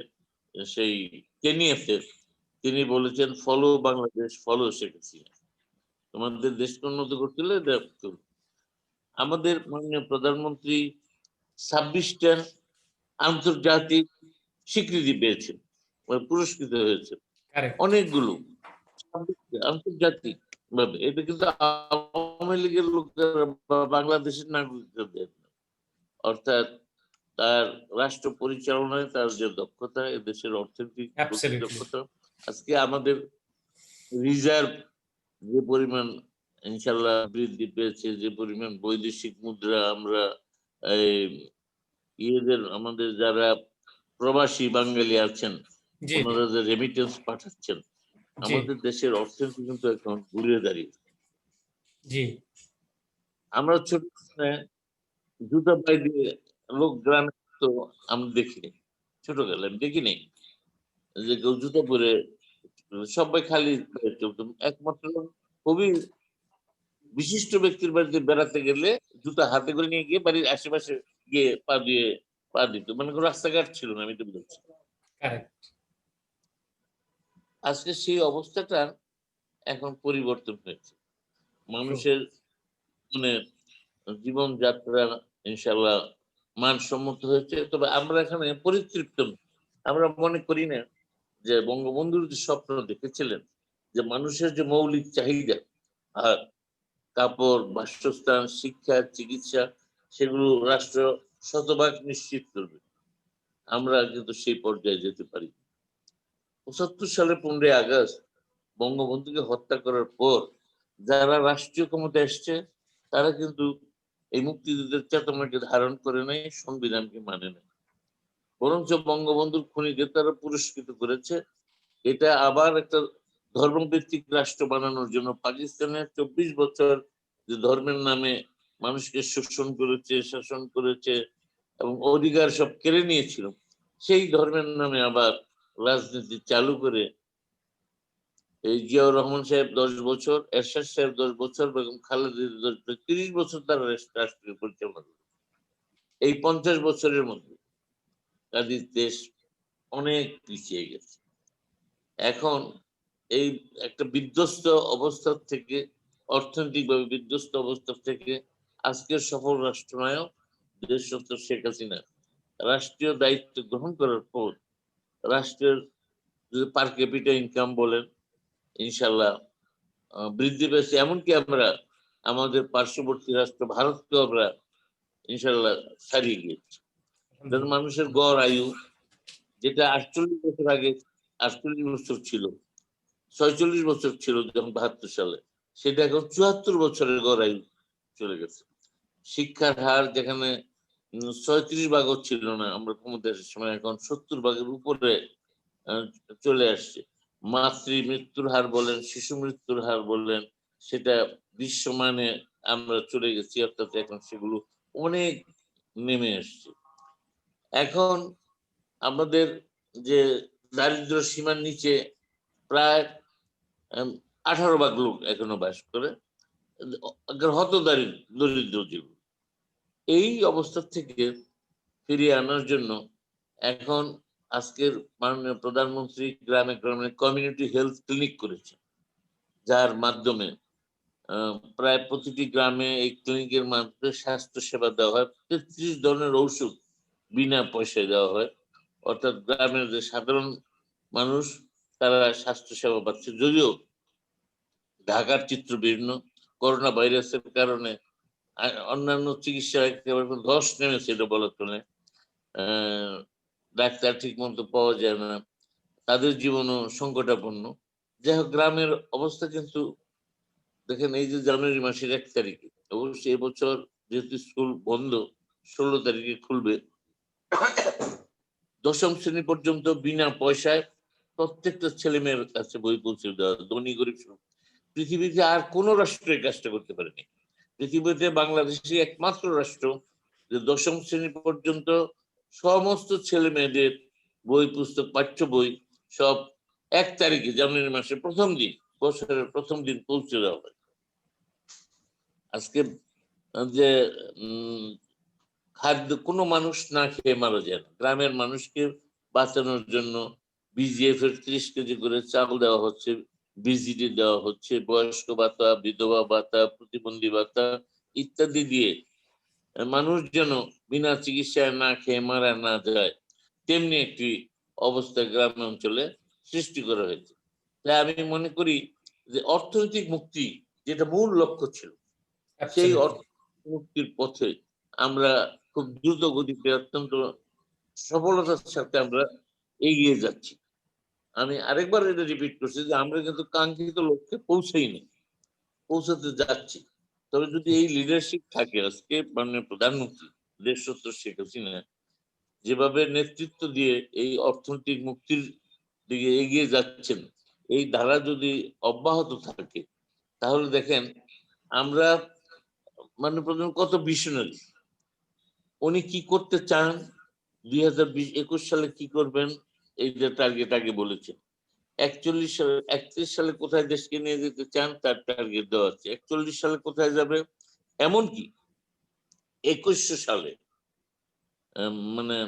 সেই কেনিয়াতে, তিনি বলেছেন ফলো বাংলাদেশ, ফলো শেখ হাসিনা। তোমাদের দেশকে উন্নত করতে হলে আমাদের মাননীয় প্রধানমন্ত্রী 26টা আন্তর্জাতিক স্বীকৃতি পেয়েছেন, পুরস্কৃত হয়েছে Correct. অনেকগুলো আন্তর্জাতিক ভাবে। এটা কিন্তু আওয়ামী লীগের লোকেরা বা বাংলাদেশের নাগরিকদের, অর্থাৎ তার রাষ্ট্র পরিচালনায় তার যে দক্ষতা, এদেশের অর্থনৈতিক Absolutely. দক্ষতা। আজকে আমাদের রিজার্ভ যে পরিমাণ ইনশাল্লাহ বৃদ্ধি পেয়েছে, যে পরিমাণ বৈদেশিক মুদ্রা আমরা আমাদের যারা প্রবাসী বাঙালি আছেন, জি ওনারা যে রেমিটেন্স পাঠাচ্ছেন, আমাদের দেশের অর্থনীতি কিন্তু এখন ঘুরে দাঁড়িয়ে। জি আমরা ছোট জুতা পাই দিয়ে লোক গ্রামে তো আমরা দেখিনি, ছোটবেলায় আমি দেখিনি যে কেউ জুতো পরে, সবাই খালি পায়ে চলতো। একমাত্র খুবই বিশিষ্ট ব্যক্তির বাড়িতে বেড়াতে গেলে জুতা হাতে করে নিয়ে গিয়ে বাড়ির আশেপাশে গিয়ে পা দিত, মানে কোনো রাস্তাঘাট ছিল না, আমি তো বলছি। কারেক্ট। আজকে সেই অবস্থাটা এখন পরিবর্তন হয়েছে, মানুষের মানে জীবনযাত্রা ইনশাল্লাহ মানসম্মত হয়েছে। তবে আমরা এখানে পরিতৃপ্ত নই। আমরা মনে করি না যে বঙ্গবন্ধুর যে স্বপ্ন দেখেছিলেন যে মানুষের যে মৌলিক চাহিদা, আর কাপড়, বাসস্থান, শিক্ষা, চিকিৎসা, সেগুলো রাষ্ট্র শতভাগ নিশ্চিত করবে, আমরা কিন্তু সেই পর্যায়ে যেতে পারি। ৭৫ সালে 15ই আগস্ট বঙ্গবন্ধুকে হত্যা করার পর যারা রাষ্ট্রীয় ক্ষমতা এসছে, তারা কিন্তু এই মুক্তিযুদ্ধের চেতনাকে ধারণ করে নাই, সংবিধানকে মানে নাই, বরঞ্চ বঙ্গবন্ধুর খুনিদের তারা পুরস্কৃত করেছে। এটা আবার একটা ধর্মভিত্তিক রাষ্ট্র বানানোর জন্য পাকিস্তানের 24 বছর যে ধর্মের নামে মানুষকে শোষণ করেছে, শাসন করেছে এবং অধিকার সব কেড়ে নিয়েছিল, সেই ধর্মের নামে আবার রাজনীতি চালু করে এই জিয়াউর রহমান সাহেব 10 বছর, এরশাদ সাহেব 10 বছর, বেগম খালেদা 30 বছর তারা রাষ্ট্রীয় পরিচালনা করে। এই 50 বছরের মধ্যে তাদের দেশ অনেক পিছিয়ে গেছে। এখন এই একটা বিধ্বস্ত অবস্থা থেকে, অর্থনৈতিকভাবে বিধ্বস্ত অবস্থা থেকে আজকের সফল রাষ্ট্রনায়ক দেশরত্ন শেখ হাসিনা রাষ্ট্রীয় দায়িত্ব গ্রহণ করার পর রাষ্ট্রের পার ক্যাপিটা ইনকাম বলেন ইনশাল্লাহ বৃদ্ধি পেয়েছে। এমনকি আমরা আমাদের পার্শ্ববর্তী রাষ্ট্র ভারতকে আমরা ইনশাল্লাহ ছাড়িয়ে গিয়েছি। মানুষের গড় আয়ু যেটা 48 বছর আগে 48 বছর ছিল, 46 বছর ছিল যখন 72 সালে, সেটা এখন 74 বছরের গড় আয়ু চলে গেছে। শিক্ষার হার যেখানে 36 ভাগও ছিল না আমরা ক্ষমতার সময়, এখন 70 ভাগের উপরে চলে আসছে। মাতৃ মৃত্যুর হার বলেন, শিশু মৃত্যুর হার বলেন, সেটা বিশ্বমানে আমরা চলে গেছি, অর্থাৎ এখন সেগুলো অনেক নেমে আসছে। এখন আমাদের যে দারিদ্র সীমার নিচে প্রায় 18 ভাগ লোক এখনো বাস করে, হত দরিদ্র যেগুলো। এই অবস্থা থেকে ফিরিয়ে আনার জন্য এখন আজকের মাননীয় প্রধানমন্ত্রী গ্রামে গ্রামে কমিউনিটি হেলথ ক্লিনিক করেছে, যার মাধ্যমে প্রায় প্রতিটি গ্রামে এই ক্লিনিকের মাধ্যমে স্বাস্থ্য সেবা দেওয়া হয়। 33 ধরনের ঔষধ বিনা পয়সায় দেওয়া হয়, অর্থাৎ গ্রামের যে সাধারণ মানুষ তারা স্বাস্থ্য সেবা পাচ্ছে। যদিও ঢাকার চিত্র ভিন্ন, করোনা ভাইরাসের কারণে অন্যান্য চিকিৎসা একেবারে ধস নেমেছে, এটা বলার চলে। ডাক্তার ঠিক মতো পাওয়া যায় না, তাদের জীবনও সংকটাপন্ন। যাই হোক, গ্রামের অবস্থা কিন্তু দেখেন, এই যে জানুয়ারি মাসের 1 তারিখে, অবশ্যই এবছর যেহেতু স্কুল বন্ধ, 16 তারিখে খুলবে, 10ম শ্রেণী পর্যন্ত বিনা পয়সায় প্রত্যেকটা ছেলে মেয়ের কাছে বই পৌঁছে দেওয়া, ধনী গরিব। পৃথিবীতে আর কোন রাষ্ট্র এই কাজটা করতে পারেনি। পৃথিবীতে বাংলাদেশই একমাত্র রাষ্ট্র যে 10ম শ্রেণী পর্যন্ত সমস্ত ছেলে মেয়েদের বই পুস্তক, পাঠ্য বই সব 1 তারিখে জানুয়ারি মাসের প্রথম দিন, বছরের প্রথম দিন পৌঁছে দেওয়া হয়। আজকে যে খাদ্য, কোনো মানুষ না খেয়ে মারা যায় না। গ্রামের মানুষকে বাঁচানোর জন্য বিজিএফ এর 30 কেজি করে চাল দেওয়া হচ্ছে, বিজিডি দেওয়া হচ্ছে, বয়স্ক ভাতা, বিধবা ভাতা, প্রতিবন্ধী ভাতা ইত্যাদি দিয়ে মানুষ যেন বিনা চিকিৎসায় না খেয়ে মারা না যায়, তেমনি একটি অবস্থা গ্রাম অঞ্চলে সৃষ্টি করা হয়েছে। তাই আমি মনে করি যে অর্থনৈতিক মুক্তি যেটা মূল লক্ষ্য ছিল, সেই অর্থনৈতিক মুক্তির পথে আমরা খুব দ্রুত গতিতে অত্যন্ত সফলতার সাথে আমরা এগিয়ে যাচ্ছি। আমি আরেকবার এটা রিপিট করছি যে আমরা কিন্তু কাঙ্ক্ষিত লক্ষ্যে পৌঁছাতে যাচ্ছি। তবে যদি এই লিডারশিপ থাকে, আজকে মাননীয় প্রধানমন্ত্রী দেশরত্ন শেখ হাসিনা যেভাবে নেতৃত্ব দিয়ে এই অর্থনৈতিক মুক্তির দিকে এগিয়ে যাচ্ছেন, এই ধারা যদি অব্যাহত থাকে, তাহলে দেখেন আমরা মাননীয় প্রধানমন্ত্রী কত ভিশনারি, উনি কি করতে চান, 2021 সালে কি করবেন, এই যে টার্গেট আগে বলেছেন। 31 সালে কোথায় দেশকে নিয়ে যেতে চান তার টার্গেট দেওয়া আছে। 41 সালে কোথায় যাবে, এমনকি 2100 সালে মানে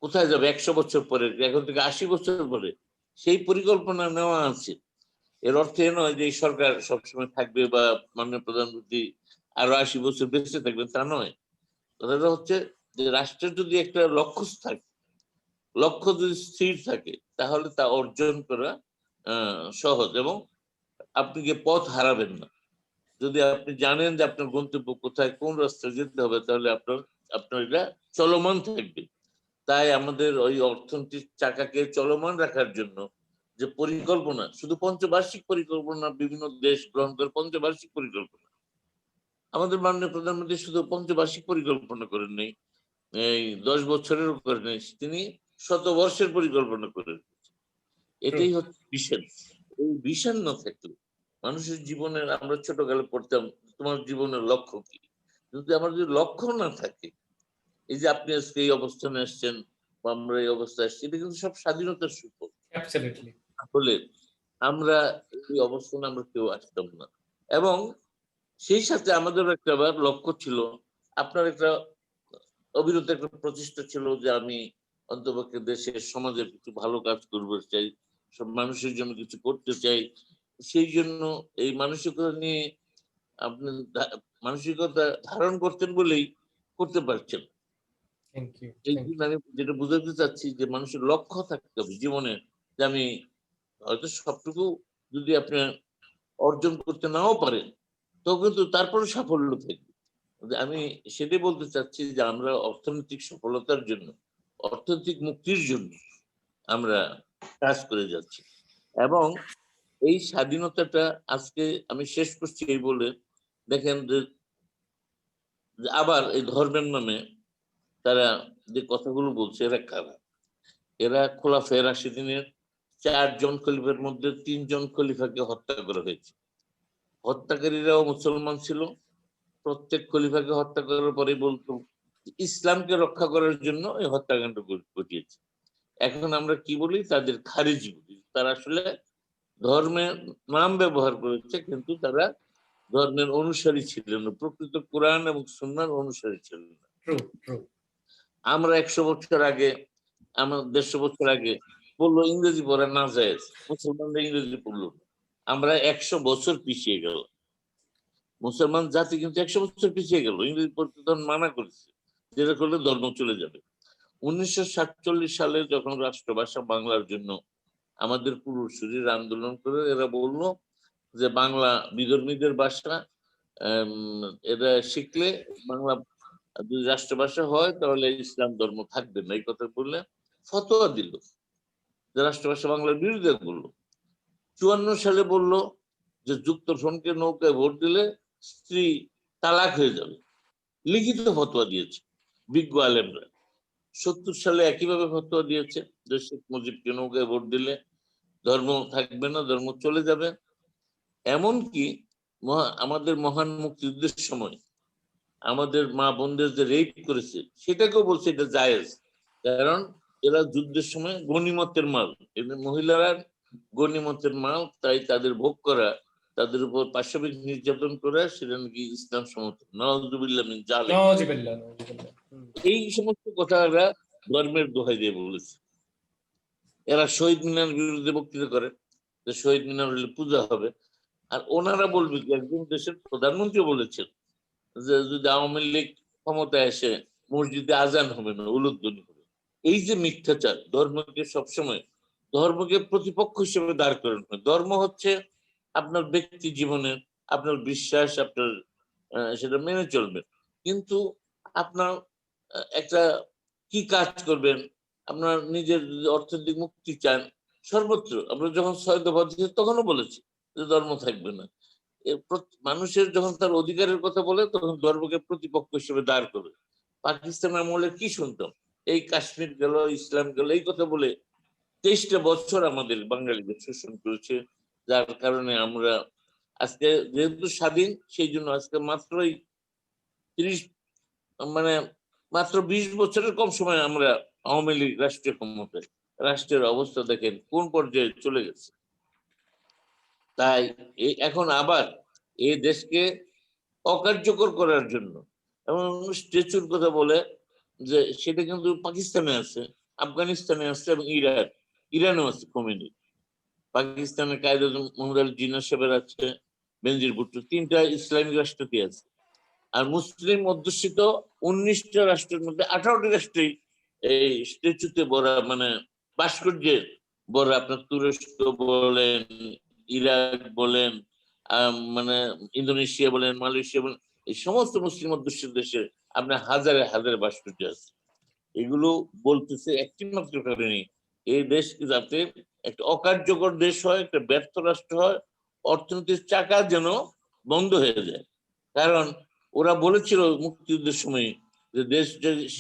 কোথায় যাবে 100 বছর পরে, এখন থেকে 80 বছর পরে, সেই পরিকল্পনা নেওয়া আছে। এর অর্থ এ নয় যে এই সরকার সবসময় থাকবে বা মাননীয় প্রধানমন্ত্রী আরো 80 বছর বেঁচে থাকবেন, তা নয়। কথাটা হচ্ছে যে রাষ্ট্রের যদি একটা লক্ষ্য থাকে, লক্ষ্য যদি স্থির থাকে, তাহলে তা অর্জন করা সহজ, এবং আপনি গিয়ে পথ হারাবেন না। যদি আপনি জানেন যে আপনার গন্তব্য কোথায়, কোন রাস্তায় যেতে হবে, তাহলে আপনার এটা চলমান থাকবে। তাই আমাদের ওই অর্থনৈতিক চাকাকে চলমান রাখার জন্য যে পরিকল্পনা, শুধু পঞ্চবার্ষিক পরিকল্পনা, বিভিন্ন দেশ গ্রহণ করে পঞ্চবার্ষিক পরিকল্পনা, আমাদের মাননীয় প্রধানমন্ত্রী শুধু পঞ্চবার্ষিক পরিকল্পনা করেন নেই, এই 10 বছরের করেন নেই, তিনি শতবর্ষের পরিকল্পনা করেন। এটাই হচ্ছে ভিশন। এই ভিশন না থাকলে মানুষের জীবনের, আমরা ছোটকালে পড়তাম তোমার জীবনের লক্ষ্য কি, যদি আমার যদি লক্ষ্য না থাকে, এই যে আপনি আজকে এই অবস্থানে আসছেন বা আমরা এই অবস্থায় আসছি, এটা কিন্তু সব স্বাধীনতার সুফল। আসলে আমরা এই অবস্থানে আমরা কেউ আসতাম না। এবং সেই সাথে আমাদের একটা আবার লক্ষ্য ছিল, আপনার একটা অবিরত একটা প্রচেষ্টা ছিল যে আমি অন্তপক্ষে দেশের সমাজের কিছু ভালো কাজ করতে চাই, সব মানুষের জন্য কিছু করতে চাই। সেই জন্য এই মানসিকতা নিয়ে আপনি মানসিকতা ধারণ করতেন বলেই করতে পারছেন। এই জন্য আমি যেটা বুঝাতে চাচ্ছি যে মানুষের লক্ষ্য থাকতে হবে জীবনে, যে আমি হয়তো সবটুকু যদি আপনি অর্জন করতে নাও পারেন, তো কিন্তু তারপরে সাফল্য থাকবে। আমি সেটাই বলতে চাচ্ছি যে আমরা অর্থনৈতিক সফলতার জন্য, অর্থনৈতিক মুক্তির জন্য আমরা কাজ করে যাচ্ছি। এবং এই স্বাধীনতাটা আজকে আমি শেষ করছি এই বলে, দেখেন যে আবার এই ধর্মের নামে তারা যে কথাগুলো বলছে, এরা কারা? এরা খোলাফায়ে রাশিদিনের 4 জন খলিফার মধ্যে 3 জন খলিফাকে হত্যা করা হয়েছে। হত্যাকারীরাও মুসলমান ছিল। প্রত্যেক খলিফাকে হত্যা করার পরে বলতো ইসলামকে রক্ষা করার জন্য এই হত্যাকাণ্ড ঘটিয়েছে। এখন আমরা কি বলি? তাদের খারিজি বলি। তারা আসলে ধর্মের নাম ব্যবহার করেছে, কিন্তু তারা ধর্মের অনুসারী ছিলেন না, প্রকৃত কোরআন এবং সুন্নাহর অনুসারী ছিলেন না। আমরা 100 বছর আগে, আমার 150 বছর আগে বললো ইংরেজি পড়া না যায়, মুসলমানরা ইংরেজি পড়লো, আমরা 100 বছর পিছিয়ে গেল। মুসলমান জাতি কিন্তু 100 বছর পিছিয়ে গেল, ইংরেজি পড়তে তখন মানা করেছে, যেটা করলে ধর্ম চলে যাবে। 1947 সালে যখন রাষ্ট্রভাষা বাংলার জন্য আমাদের পূর্বসূরীরা আন্দোলন করে, এরা বললো যে বাংলা বিধর্মীদের ভাষা, এরা শিখলে বাংলা যদি রাষ্ট্রভাষা হয় তাহলে ইসলাম ধর্ম থাকবে না, এই কথা বললে ফতোয়া দিল যে রাষ্ট্রভাষা বাংলার বিরোধিতা করলো। 54 সালে বললো যে যুক্তফ্রন্টকে নৌকায় ভোট দিলে স্ত্রী তালাক হয়ে যাবে, লিখিত ফতোয়া দিয়েছে বিজ্ঞ আলেমরা। 70 সালে একইভাবে ফতোয়া দিয়েছে যে শেখ মুজিবকে নৌকায় ভোট দিলে ধর্ম থাকবে না, ধর্ম চলে যাবে। এমনকি আমাদের মহান মুক্তিযুদ্ধের সময় আমাদের মা বোনদের যে রেপ করেছে, সেটাকেও বলছে এটা জায়েজ, কারণ এরা যুদ্ধের সময় গনিমতের মাল, এদের মহিলারা গনিমতের মাল, তাই তাদের ভোগ করা, তাদের উপর পাশবিক নির্যাতন করা, সেটা নাকি ইসলাম সম্মত। নাউযুবিল্লাহ মিন যালিক। এই সমস্ত কথা এরা ধর্মের দোহাই দিয়ে বলেছে। এরা শহীদ মিনার বিরুদ্ধে বক্তৃতা করে যে শহীদ মিনার হলে পূজা হবে, আর ওনারা বলবে কি একজন দেশের প্রধানমন্ত্রী বলেছেন যে যদি আওয়ামী লীগ ক্ষমতায় এসে মসজিদে আজান হবে না, উলুধ্বনি হবে। এই যে মিথ্যাচার, ধর্মকে সবসময় ধর্মকে প্রতিপক্ষ হিসেবে দাঁড় করানো হয়। ধর্ম হচ্ছে আপনার ব্যক্তি জীবনের, আপনার বিশ্বাস, আপনার সেটা মেনে চলবেন। কিন্তু আপনার একটা কি কাজ করবেন, আপনার নিজের অর্থনৈতিক মুক্তি চান, সর্বত্র আমরা যখন 6 দফা দিয়েছি তখনও বলেছি যে ধর্ম থাকবে না। মানুষের যখন তার অধিকারের কথা বলে তখন ধর্মকে প্রতিপক্ষ হিসেবে দাঁড় করে। পাকিস্তানের আমলে কি শুনতাম, এই কাশ্মীর গেল, ইসলাম গেল, এই কথা বলে 23টা বছর আমাদের বাঙালিদের শোষণ করেছে। যার কারণে আমরা আজকে যেহেতু স্বাধীন, সেই জন্য আজকে মাত্রই 30 মানে মাত্র 20 বছরের কম সময় আমরা আওয়ামী লীগ রাষ্ট্রীয় ক্ষমতায়। রাষ্ট্রের অবস্থা দেখেন কোন পর্যায়ে চলে গেছে। তাই এখন আবার এই দেশকে অকার্যকর করার জন্য এবং স্ট্যাচুর কথা বলে, যে সেটা কিন্তু পাকিস্তানে আছে, আফগানিস্তানে আছে এবং ইরানেও আছে কমিউনি। পাকিস্তানের কায়েদ মোহাম্মদ আলী জিন্নাহ সাহেবের আছে, বেনজির ভুট্টো, 3টা ইসলামিক রাষ্ট্রটি আছে। আর মুসলিম অধ্যুষিত 19টা রাষ্ট্রের মধ্যে 18টি রাষ্ট্রেই এই স্ট্যাচুতে ভরা, মানে ভাস্কর্যের ভরা। আপনার তুরস্ক বলেন, ইরাক বলেন, মানে ইন্দোনেশিয়া বলেন, মালয়েশিয়া বলেন, এই সমস্ত মুসলিম অধ্যুষিত দেশে আপনার হাজারে হাজারে ভাস্কর্য আছে। এগুলো বলতেছে একটি মাত্র কারণে, এই দেশ যাতে একটা অকার্যকর দেশ হয়, একটা ব্যর্থ রাষ্ট্র হয়, অর্থনীতির চাকা যেন বন্ধ হয়ে যায়। কারণ ওরা বলেছিল মুক্তিযুদ্ধের সময় যে দেশ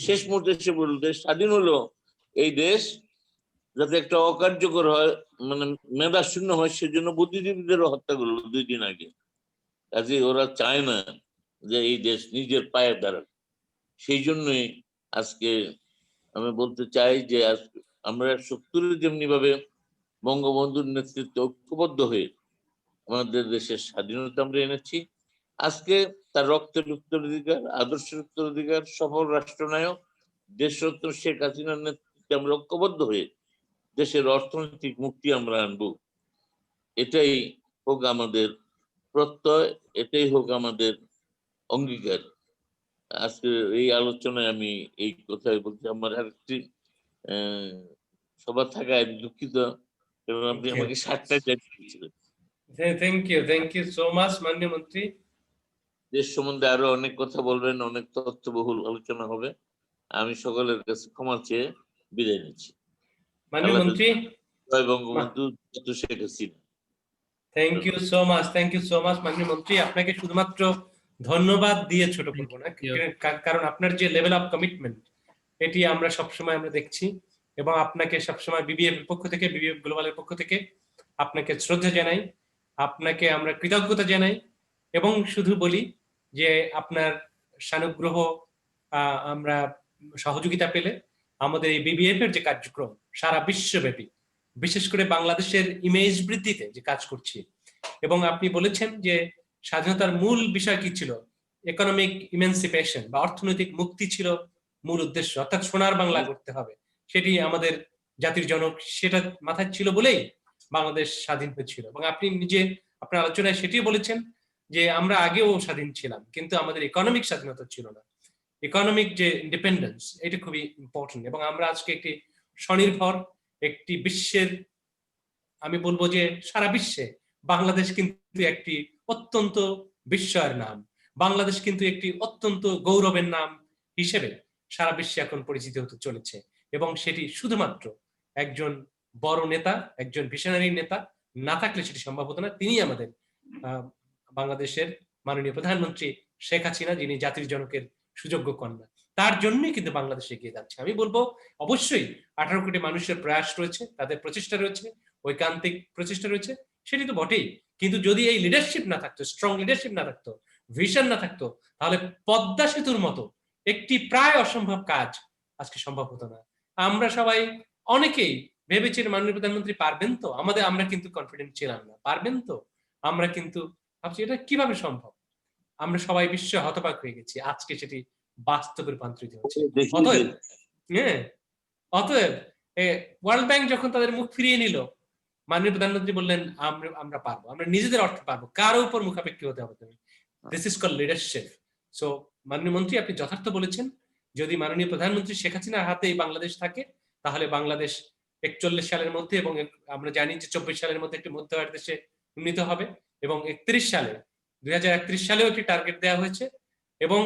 শেষ মুহূর্তে এসে বলল দেশ স্বাধীন হলো, এই দেশ যাতে একটা অকার্যকর হয়, মানে মেধা শূন্য হয়, সেজন্য বুদ্ধিজীবীদেরও হত্যা করলো 2 দিন আগে। কাজে ওরা চায় না যে এই দেশ নিজের পায়ে দাঁড়াক। সেই জন্যই আজকে আমি বলতে চাই যে আমরা 70-এ যেমনি ভাবে বঙ্গবন্ধুর নেতৃত্বে ঐক্যবদ্ধ হয়ে আমাদের দেশের স্বাধীনতা আমরা এনেছি, আজকে তার রক্তের উত্তরাধিকার, আদর্শের উত্তরাধিকার, সফল রাষ্ট্রনায়ক দেশরত্ন শেখ হাসিনার নেতৃত্বে আমরা ঐক্যবদ্ধ হয়ে দেশের অর্থনৈতিক মুক্তি আমরা আনবো। এটাই হোক আমাদের প্রত্যয়, এটাই হোক আমাদের অঙ্গীকার। আজকে এই আলোচনায় আমি এই কথাই বলছি। আমার আরেকটি সভা থাকায় দুঃখিত, এবং আপনি আমাকে 7টায় দিয়েছিলেন। থ্যাংক ইউ সো মাচ মাননীয় মন্ত্রী। দেশ সম্বন্ধে আরো অনেক কথা বলবেন, অনেক তথ্যবহুল আলোচনা হবে। আমি সকলের কাছে ক্ষমা চেয়ে বিদায় নিচ্ছি। মাননীয় মন্ত্রী, জয় Bangabandhu, Sheikh Hasina. Thank you so much মাননীয় মন্ত্রী। আপনাকে শুধুমাত্র ধন্যবাদ দিয়ে ছোট করবো না, কারণ আপনার যে লেভেল অফ কমিটমেন্ট, এটি আমরা সবসময় আমরা দেখছি, এবং আপনাকে সবসময় বিবিএফ এর পক্ষ থেকে, বিবিএফ গ্লোবালের পক্ষ থেকে আপনাকে শ্রদ্ধা জানাই, আপনাকে আমরা কৃতজ্ঞতা জানাই, এবং শুধু বলি যে আপনার সানুগ্রহ আমরা সহযোগিতা পেলে আমাদের এই বিবিএফ এর যে কার্যক্রম সারা বিশ্বব্যাপী, বিশেষ করে বাংলাদেশের ইমেজ বৃদ্ধিতে যে কাজ করছি, এবং আপনি বলেছেন যে স্বাধীনতার মূল বিষয় কি ছিল, ইকোনমিক ইমেন্সিপেশন বা অর্থনৈতিক মুক্তি ছিল মূল উদ্দেশ্য, অর্থাৎ সোনার বাংলা করতে হবে, সেটি আমাদের জাতির জনক, সেটা মাথায় ছিল বলেই বাংলাদেশ স্বাধীন হয়েছিল। এবং আপনি নিজে আপনার আলোচনায় সেটিও বলেছেন যে আমরা আগেও স্বাধীন ছিলাম, কিন্তু আমাদের ইকোনমিক স্বাধীনতা ছিল না। ইকোনমিক যে ইন্ডিপেন্ডেন্স, এটা খুবই ইম্পর্টেন্ট। এবং আমরা আজকে একটি স্বনির্ভর, একটি বিশ্বের, আমি বলবো যে সারা বিশ্বে বাংলাদেশ কিন্তু একটি অত্যন্ত বিস্ময়ের নাম, বাংলাদেশ কিন্তু একটি অত্যন্ত গৌরবের নাম হিসেবে সারা বিশ্বে এখন পরিচিত হতে চলেছে। এবং সেটি শুধুমাত্র একজন বড় নেতা, একজন ভিশনারি নেতা না থাকলে সেটি সম্ভব হতো না। তিনি আমাদের বাংলাদেশের মাননীয় প্রধানমন্ত্রী শেখ হাসিনা, যিনি জাতির জনকের সুযোগ্য কন্যা, তার জন্যই কিন্তু বাংলাদেশ এগিয়ে যাচ্ছে। আমি বলবো অবশ্যই 18 কোটি মানুষের প্রয়াস রয়েছে, তাদের প্রচেষ্টা রয়েছে, ঐকান্তিক প্রচেষ্টা রয়েছে, সেটি তো বটেই, কিন্তু যদি এই লিডারশিপ না থাকতো, স্ট্রং লিডারশিপ না থাকতো, ভিশন না থাকতো, তাহলে পদ্মা সেতুর মতো একটি প্রায় অসম্ভব কাজ আজকে সম্ভব হতো না। আমরা সবাই অনেকেই ভেবেছিলেন মাননীয় প্রধানমন্ত্রী পারবেন তো, আমরা কিন্তু কনফিডেন্ট ছিলাম না, পারবেন তো, আমরা কিন্তু ভাবছি এটা কিভাবে সম্ভব। আমরা সবাই বিশ্বে হতবাক হয়ে গেছি, আজকে সেটি বাস্তবে রূপান্তরিত হচ্ছে। অতএব ওয়ার্ল্ড ব্যাংক যখন তাদের মুখ ফিরিয়ে নিল, মাননীয় প্রধানমন্ত্রী বললেন আমরা পারবো, আমরা নিজেদের অর্থে পারবো, কারো উপর মুখাপেক্ষী হতে হবে। This is called leadership. So মাননীয় মন্ত্রী, আপনি যথার্থ বলেছেন, যদি মাননীয় প্রধানমন্ত্রী শেখ হাসিনার হাতে এই বাংলাদেশ থাকে, তাহলে বাংলাদেশ 41 সালের মধ্যে, এবং আমরা জানি যে 24 সালের মধ্যে একটি মধ্য আয়ের দেশে উন্নীত হবে, এবং 2031 সালেও একটি টার্গেট দেওয়া হয়েছে, এবং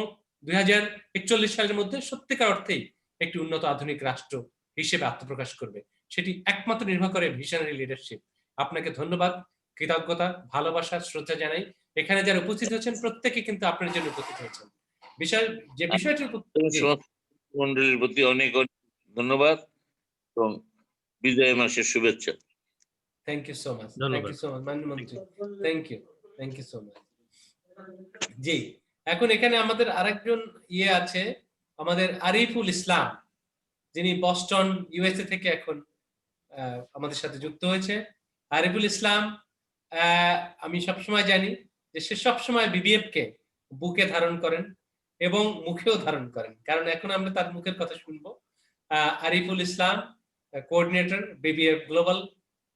2041 সালের মধ্যে সত্যিকার অর্থেই একটি উন্নত আধুনিক রাষ্ট্র হিসেবে আত্মপ্রকাশ করবে। সেটি একমাত্র নির্ভর করে ভিশনারি লিডারশিপ। আপনাকে ধন্যবাদ, কৃতজ্ঞতা, ভালোবাসা, শ্রদ্ধা জানাই। এখানে যারা উপস্থিত হয়েছেন প্রত্যেকে কিন্তু আপনার জন্য উপস্থিত হয়েছেন। বিষয়টির মন্ডলীর প্রতি অনেক অনেক ধন্যবাদ এবং বিজয় মাসের শুভেচ্ছা। Thank you so much, thank you so much মাননীয় মন্ত্রী, থ্যাংক ইউ সো মাচ। জি, এখন এখানে আমাদের আরেকজন আছে, আমাদের আরিফুল ইসলাম, যিনি বস্টন ইউএসএ থেকে এখন আমাদের সাথে যুক্ত হয়েছে। আরিফুল ইসলাম, আমি সবসময় জানি যে সে সবসময় বিবিএফ কে বুকে ধারণ করেন এবং মুখেও ধারণ করেন, কারণ এখন আমরা তার মুখের কথা শুনবো। Ariful Islam, coordinator BBF global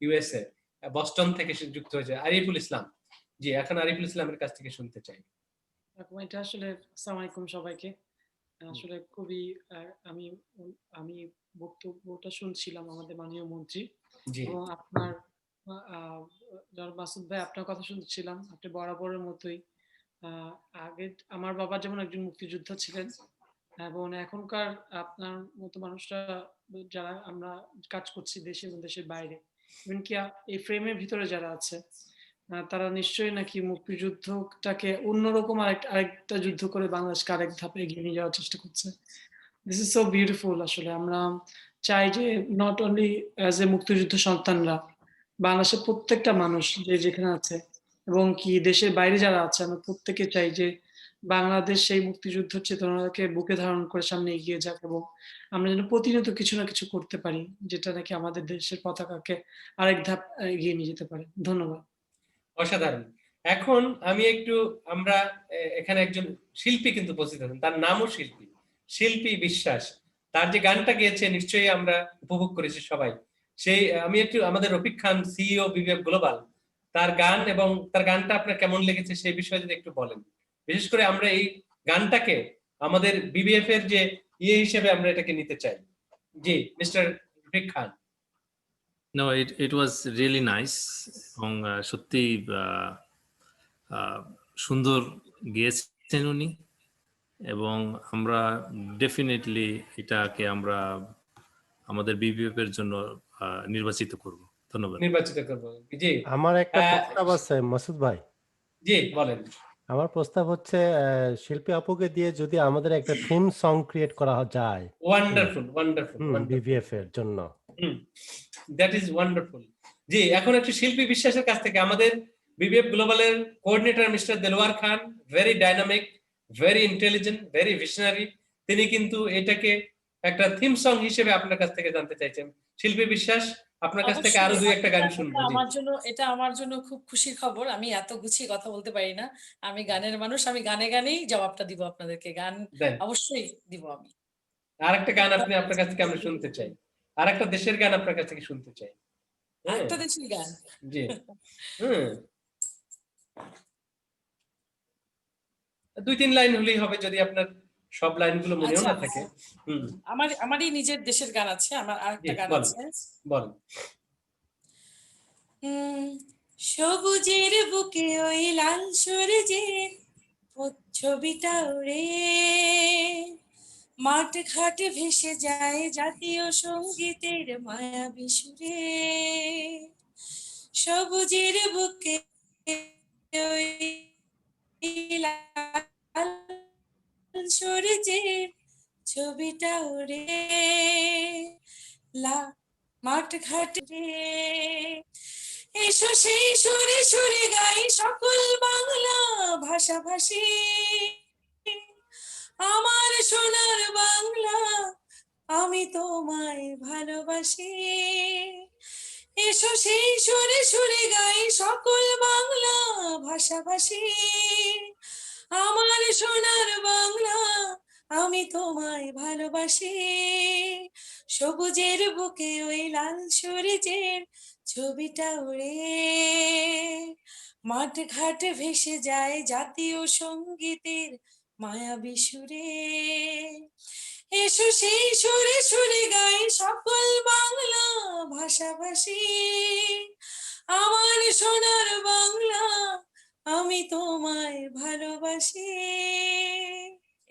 USA, Boston থেকে সে যুক্ত হয়েছে। আরিফুল ইসলাম, জি, এখন আরিফুল ইসলামের কাছ থেকে শুনতে চাই। এটা আসলে আসসালামু আলাইকুম সবাইকে। আসলে খুবই আমি বক্তব্যটা শুনছিলাম আমাদের মাননীয় মন্ত্রী, এবং আপনার মাসুদ ভাই, আপনার কথা শুনছিলাম। আপনি বরাবরের মতোই, আগে আমার বাবা যেমন একজন মুক্তিযোদ্ধা ছিলেন, এবং এখনকার আপনার মতো মানুষরা যারা আমরা কাজ করছি দেশে এবং দেশের বাইরে, এমনকি এই ফ্রেমের ভিতরে যারা আছে, তারা নিশ্চয়ই নাকি মুক্তিযুদ্ধটাকে অন্যরকম আরেকটা যুদ্ধ করে বাংলাদেশকে আরেক ধাপে এগিয়ে নিয়ে যাওয়ার চেষ্টা করছে। This is so beautiful. আসলে আমরা চাই যে নট অনলি অ্যাজ এ মুক্তিযুদ্ধ সন্তানরা, বাংলাদেশের প্রত্যেকটা মানুষ যে যেখানে আছে এবং কি দেশের বাইরে যারা আছে, আমরা প্রত্যেকে চাই যে বাংলাদেশ সেই মুক্তিযুদ্ধ চেতনাকে বুকে ধারণ করে সামনে এগিয়ে যাক, এবং আমরা যেন প্রতিনিয়ত কিছু না কিছু করতে পারি যেটা নাকি আমাদের দেশের পতাকাকে আরেক ধাপ এগিয়ে নিয়ে যেতে পারে। ধন্যবাদ। অসাধারণ। এখন আমরা এখানে একজন শিল্পী কিন্তু উপস্থিত আছেন, তার নামও শিল্পী বিশ্বাস। তার যে গানটা গেয়েছে নিশ্চয়ই আমরা উপভোগ করেছি সবাই। আমি আমাদের Rafiq Khan, CEO BBF global, তার গান এবং তার গানটা আপনার কেমন লেগেছে সেই বিষয়ে যদি একটু বলেন। বিশেষ করে আমরা এই গানটাকে আমাদের বিবিএফ এর যে হিসেবে আমরা এটাকে নিতে চাই। জি, mister Rafiq Khan. No, it was really nice, এবং সত্যি সুন্দর গেয়েছেন উনি, এবং আমরা ডেফিনেটলি এটাকে আমরা আমাদের বিবিএফ এর জন্য নির্বাচিত করব। ধন্যবাদ। নির্বাচিত করব। জি, আমার একটা প্রস্তাব আছে মাসুদ ভাই। জি, বলেন। আমার প্রস্তাব হচ্ছে শিল্পী আপুকে দিয়ে যদি আমাদের একটা থিম সং ক্রিয়েট করা যায়। ওয়ান্ডারফুল বিবিএফ এর জন্য। That is wonderful. জি, এখন একটু শিল্পী বিশ্বাসের কাছ থেকে, আমাদের বিবিএফ গ্লোবালের coordinator mister Delwar Khan, very dynamic, very intelligent, very visionary. তিনি কিন্তু এটাকে একটা থিম সং হিসেবে আপনার কাছ থেকে জানতে চাইছেন। শিল্পী বিশ্বাস, আপনার কাছ থেকে আরো দুই একটা গান শুনবো। এটা আমার জন্য খুব খুশির খবর। আমি এত গুছিয়ে কথা বলতে পারি না। আমি গানের মানুষ, আমি গানেই জবাবটা দিব আপনাদেরকে। গান অবশ্যই দিব আমি। আরেকটা গান আপনার কাছ থেকে আমরা শুনতে চাই, আরেকটা দেশের গান আপনার কাছ থেকে শুনতে চাই। আরেকটা দেশের গান, জি, 2-3 লাইন হলেই হবে, যদি আপনার সব লাইনগুলো মনেও না থাকে। আমারই নিজের দেশের গান আছে, আমার আরেকটা গান আছে। বলেন। সবুজের বুকে ওই লাল সূর্যের ছবিটা উড়ে, মাঠ ঘাট ভেসে যায় জাতীয় সঙ্গীতের মায়াবী সুরে। সবুজের বুকে ওই লাল সূর্যের ছবিটা উড়ে, মাঠ ঘাটে এসো সেই সুরে সুরে গাই সকল বাংলা ভাষাভাষী। আমার সোনার বাংলা, আমি তোমায় ভালোবাসি। এসো সেই সুরে সুরে গাই সকল বাংলা ভাষাভাষী। আমার সোনার বাংলা, আমি তোমায় ভালোবাসি। সবুজের বুকে ওই লাল সূর্যের ছবিটা উড়ে, মাঠ ঘাট ভেসে যায় জাতীয় সঙ্গীতের মায়াবী সুরে, এসো সেই সুরে সুরে গাই সকল বাংলা ভাষাভাষী, আমার সোনার বাংলা আমি তোমায় ভালোবাসি।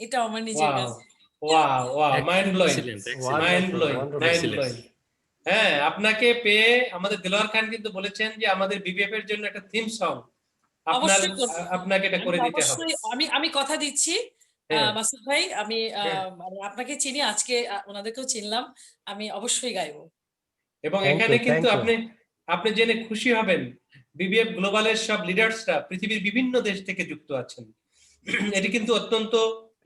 এটা আমার নিজের ওয়াও গান। Wow wow, mind blowing, Excellent, mind Wonderful, blowing, wonderful. Mind Excellent. Blowing. হ্যাঁ, আপনাকে পেয়ে আমাদের দেলোয়ার খান কিন্তু বলেছেন যে আমাদের বিবিএফ এর জন্য একটা থিম সং আপনার, অবশ্যই করবো। আপনাকে এটা আমি করে দিতে হবে। অবশ্যই আমি কথা দিচ্ছি হ্যাঁ, মাসুদ ভাই, আমি হ্যাঁ। মানে আপনাকে চিনি, আজকে ওনাদেরকেও চিনলাম, আমি অবশ্যই গাইবো। এবং Thank এখানে you, কিন্তু thank you. আপনি আপনি জেনে খুশি হবেন বিবিএফ গ্লোবালের সব লিডার্সরা পৃথিবীর বিভিন্ন দেশ থেকে যুক্ত আছেন। এটি কিন্তু অত্যন্ত